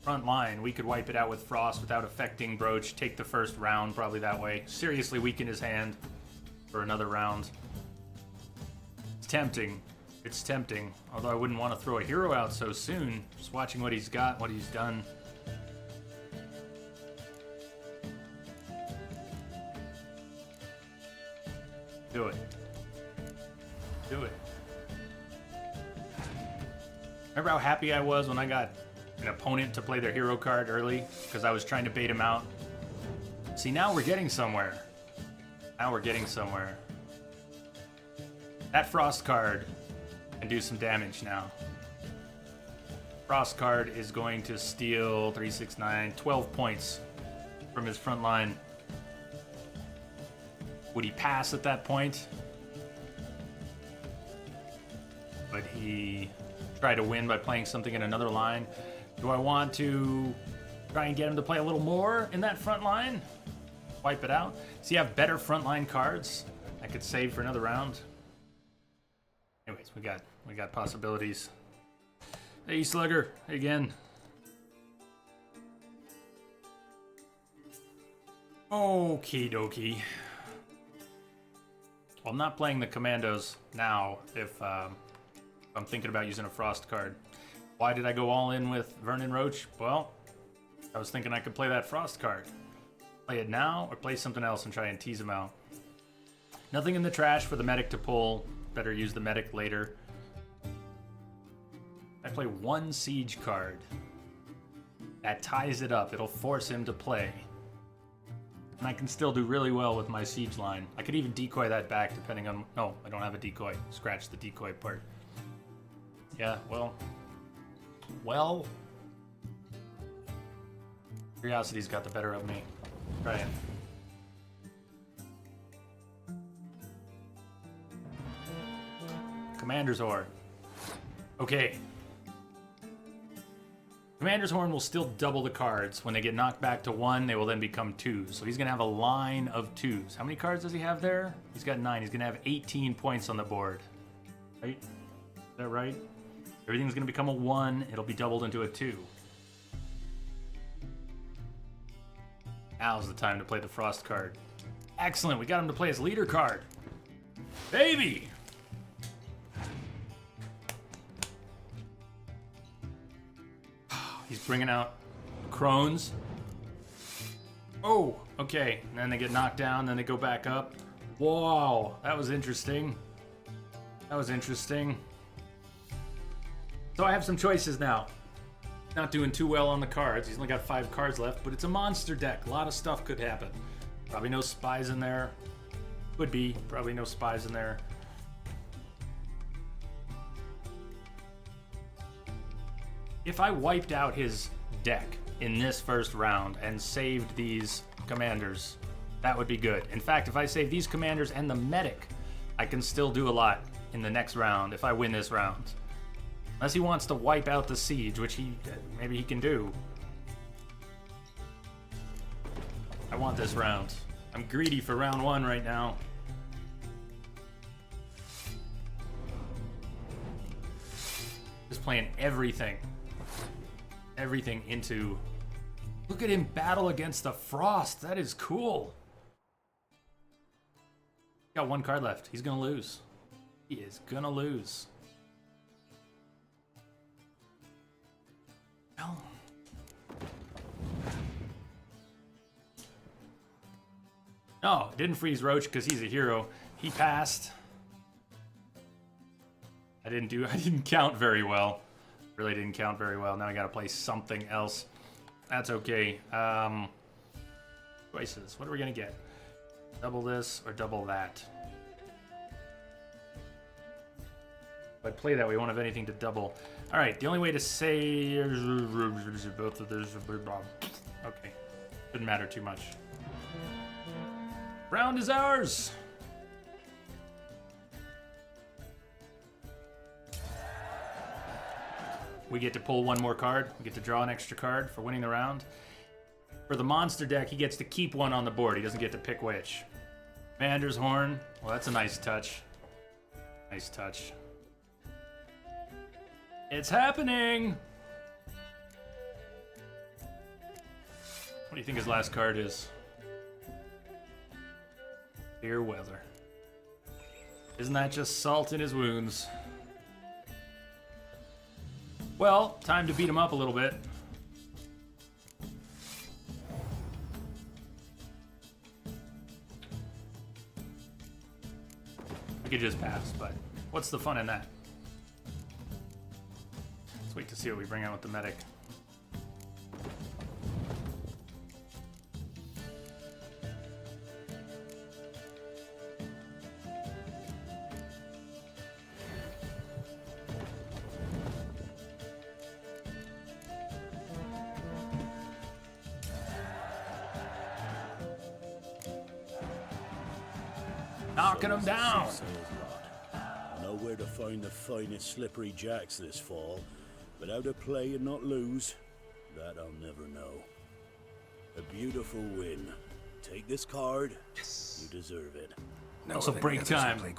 [SPEAKER 1] front line, we could wipe it out with Frost without affecting Broach, take the first round probably that way. Seriously weaken his hand for another round. It's tempting. It's tempting. Although I wouldn't want to throw a hero out so soon. Just watching what he's got, what he's done. Do it. Do it. Remember how happy I was when I got an opponent to play their hero card early because I was trying to bait him out? See, now we're getting somewhere. Now we're getting somewhere. That Frost card can do some damage now. Frost card is going to steal 3, 6, 9, 12 points from his front line. Would he pass at that point? Would he try to win by playing something in another line? Do I want to try and get him to play a little more in that front line? Wipe it out? Does he have better frontline cards I could save for another round? Anyways, we got possibilities. Hey Slugger, again. Okie dokie. Well, I'm not playing the Commandos now if I'm thinking about using a Frost card. Why did I go all in with Vernon Roach? Well, I was thinking I could play that Frost card. Play it now or play something else and try and tease him out. Nothing in the trash for the medic to pull. Better use the medic later. I play one siege card. That ties it up. It'll force him to play. And I can still do really well with my siege line. I could even decoy that back depending on... No, I don't have a decoy. Scratch the decoy part. Yeah, well... Well... Curiosity's got the better of me. Trying. Commander's Horn. Okay. Commander's Horn will still double the cards. When they get knocked back to 1, they will then become 2s. So he's going to have a line of 2s. How many cards does he have there? He's got 9. He's going to have 18 points on the board. Right? Is that right? Everything's going to become a 1. It'll be doubled into a 2. Now's the time to play the Frost card. Excellent. We got him to play his leader card. Baby! He's bringing out Crones. Oh, okay. And then they get knocked down, then they go back up. Whoa, that was interesting. That was interesting. So I have some choices now. Not doing too well on the cards. He's only got 5 cards left, but it's a monster deck. A lot of stuff could happen. Probably no spies in there. Could be. Probably no spies in there. If I wiped out his deck in this first round and saved these commanders, that would be good. In fact, if I save these commanders and the medic, I can still do a lot in the next round if I win this round. Unless he wants to wipe out the siege, which maybe he can do. I want this round. I'm greedy for round 1 right now. Just playing everything. Everything into... Look at him battle against the Frost. That is cool. Got 1 card left. He's gonna lose. He is gonna lose. Well, No, didn't freeze Roach because he's a hero. He passed. I didn't count very well. Really didn't count very well. Now I gotta play something else. That's okay. Choices. What are we gonna get? Double this or double that? If I play that, we won't have anything to double. All right, the only way to say both of those. Okay, didn't matter too much. Round is ours. We get to pull one more card. We get to draw an extra card for winning the round. For the monster deck, he gets to keep one on the board. He doesn't get to pick which. Commander's Horn. Well, that's a nice touch. Nice touch. It's happening! What do you think his last card is? Fair weather. Isn't that just salt in his wounds? Well, time to beat him up a little bit. We could just pass, but what's the fun in that? Let's wait to see what we bring out with the medic. Knocking them down.
[SPEAKER 5] I know where to find the finest slippery jacks this fall, but how to play and not lose, that I'll never know. A beautiful win. Take this card. Yes. You deserve it.
[SPEAKER 1] No, also break time. I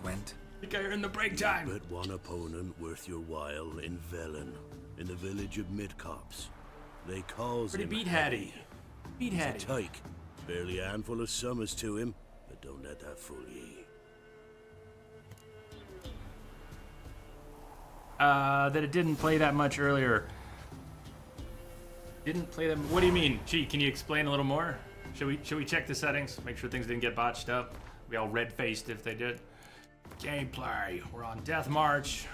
[SPEAKER 1] think I earned the break time.
[SPEAKER 5] But one opponent worth your while in Velen, in the village of Midcops. They calls him
[SPEAKER 1] beat Hattie. Beat Hattie.
[SPEAKER 5] He's a tyke. Barely a handful of summers to him, but don't let that fool ye.
[SPEAKER 1] That it didn't play that much earlier. Didn't play that. What do you mean? Gee, can you explain a little more? Should we check the settings? Make sure things didn't get botched up. We all red-faced if they did. Gameplay. We're on Death March.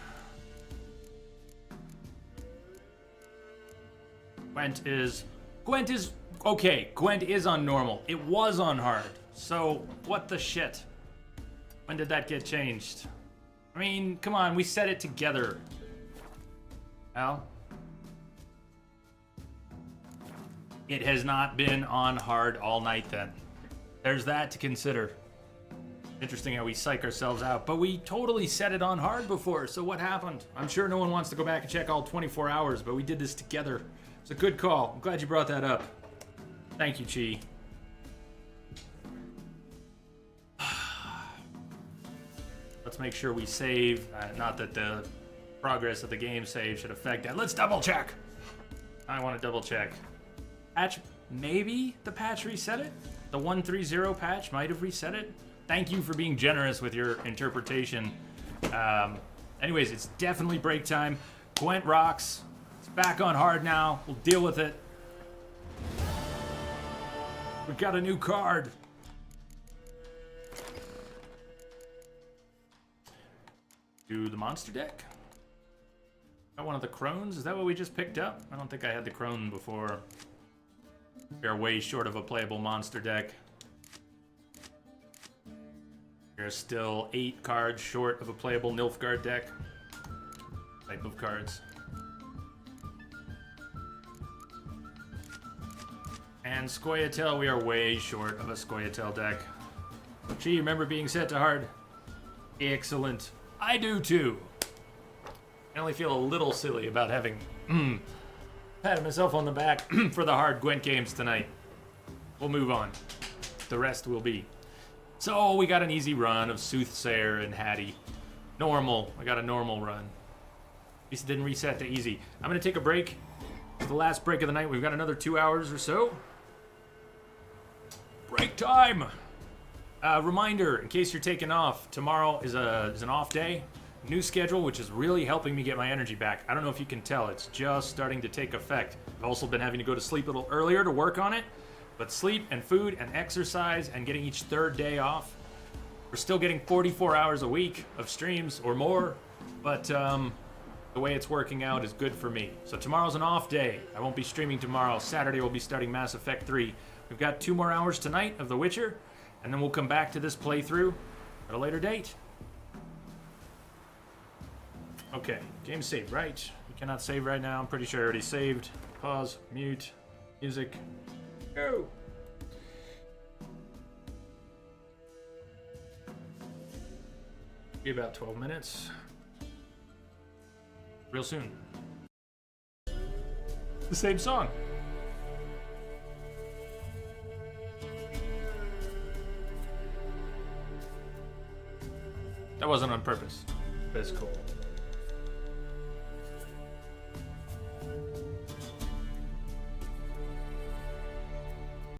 [SPEAKER 1] Gwent is okay. Gwent is on normal. It was on hard. So what the shit? When did that get changed? I mean, come on, we set it together. Al? It has not been on hard all night then. There's that to consider. Interesting how we psych ourselves out, but we totally set it on hard before, so what happened? I'm sure no one wants to go back and check all 24 hours, but we did this together. It's a good call. I'm glad you brought that up. Thank you, Chi. Let's make sure we save. Not that the progress of the game save should affect that. Let's double check. I want to double check. Patch, maybe the patch reset it? The 130 patch might have reset it? Thank you for being generous with your interpretation. Anyways, it's definitely break time. Gwent rocks. It's back on hard now. We'll deal with it. We've got a new card. Do the monster deck. Got one of the crones. Is that what we just picked up? I don't think I had the crone before. We are way short of a playable monster deck. We're still 8 cards short of a playable Nilfgaard deck. Type of cards. And Scoia'tael, we are way short of a Scoia'tael deck. Gee, remember being set to hard? Excellent. I do too. I only feel a little silly about having patted myself on the back for the hard Gwent games tonight. We'll move on. The rest will be. So we got an easy run of Soothsayer and Hattie. Normal. I got a normal run. At least it didn't reset to easy. I'm going to take a break. It's the last break of the night. We've got another 2 hours or so. Break time! Reminder, in case you're taking off, tomorrow is an off day. New schedule, which is really helping me get my energy back. I don't know if you can tell, it's just starting to take effect. I've also been having to go to sleep a little earlier to work on it. But sleep and food and exercise and getting each third day off, we're still getting 44 hours a week of streams or more, but the way it's working out is good for me. So tomorrow's an off day. I won't be streaming tomorrow. Saturday we'll be starting Mass Effect 3. We've got 2 more hours tonight of The Witcher, and then we'll come back to this playthrough at a later date. Okay, game saved, right? We cannot save right now. I'm pretty sure I already saved. Pause, mute, music, go. Be about 12 minutes. Real soon. The same song. That wasn't on purpose. That's cool.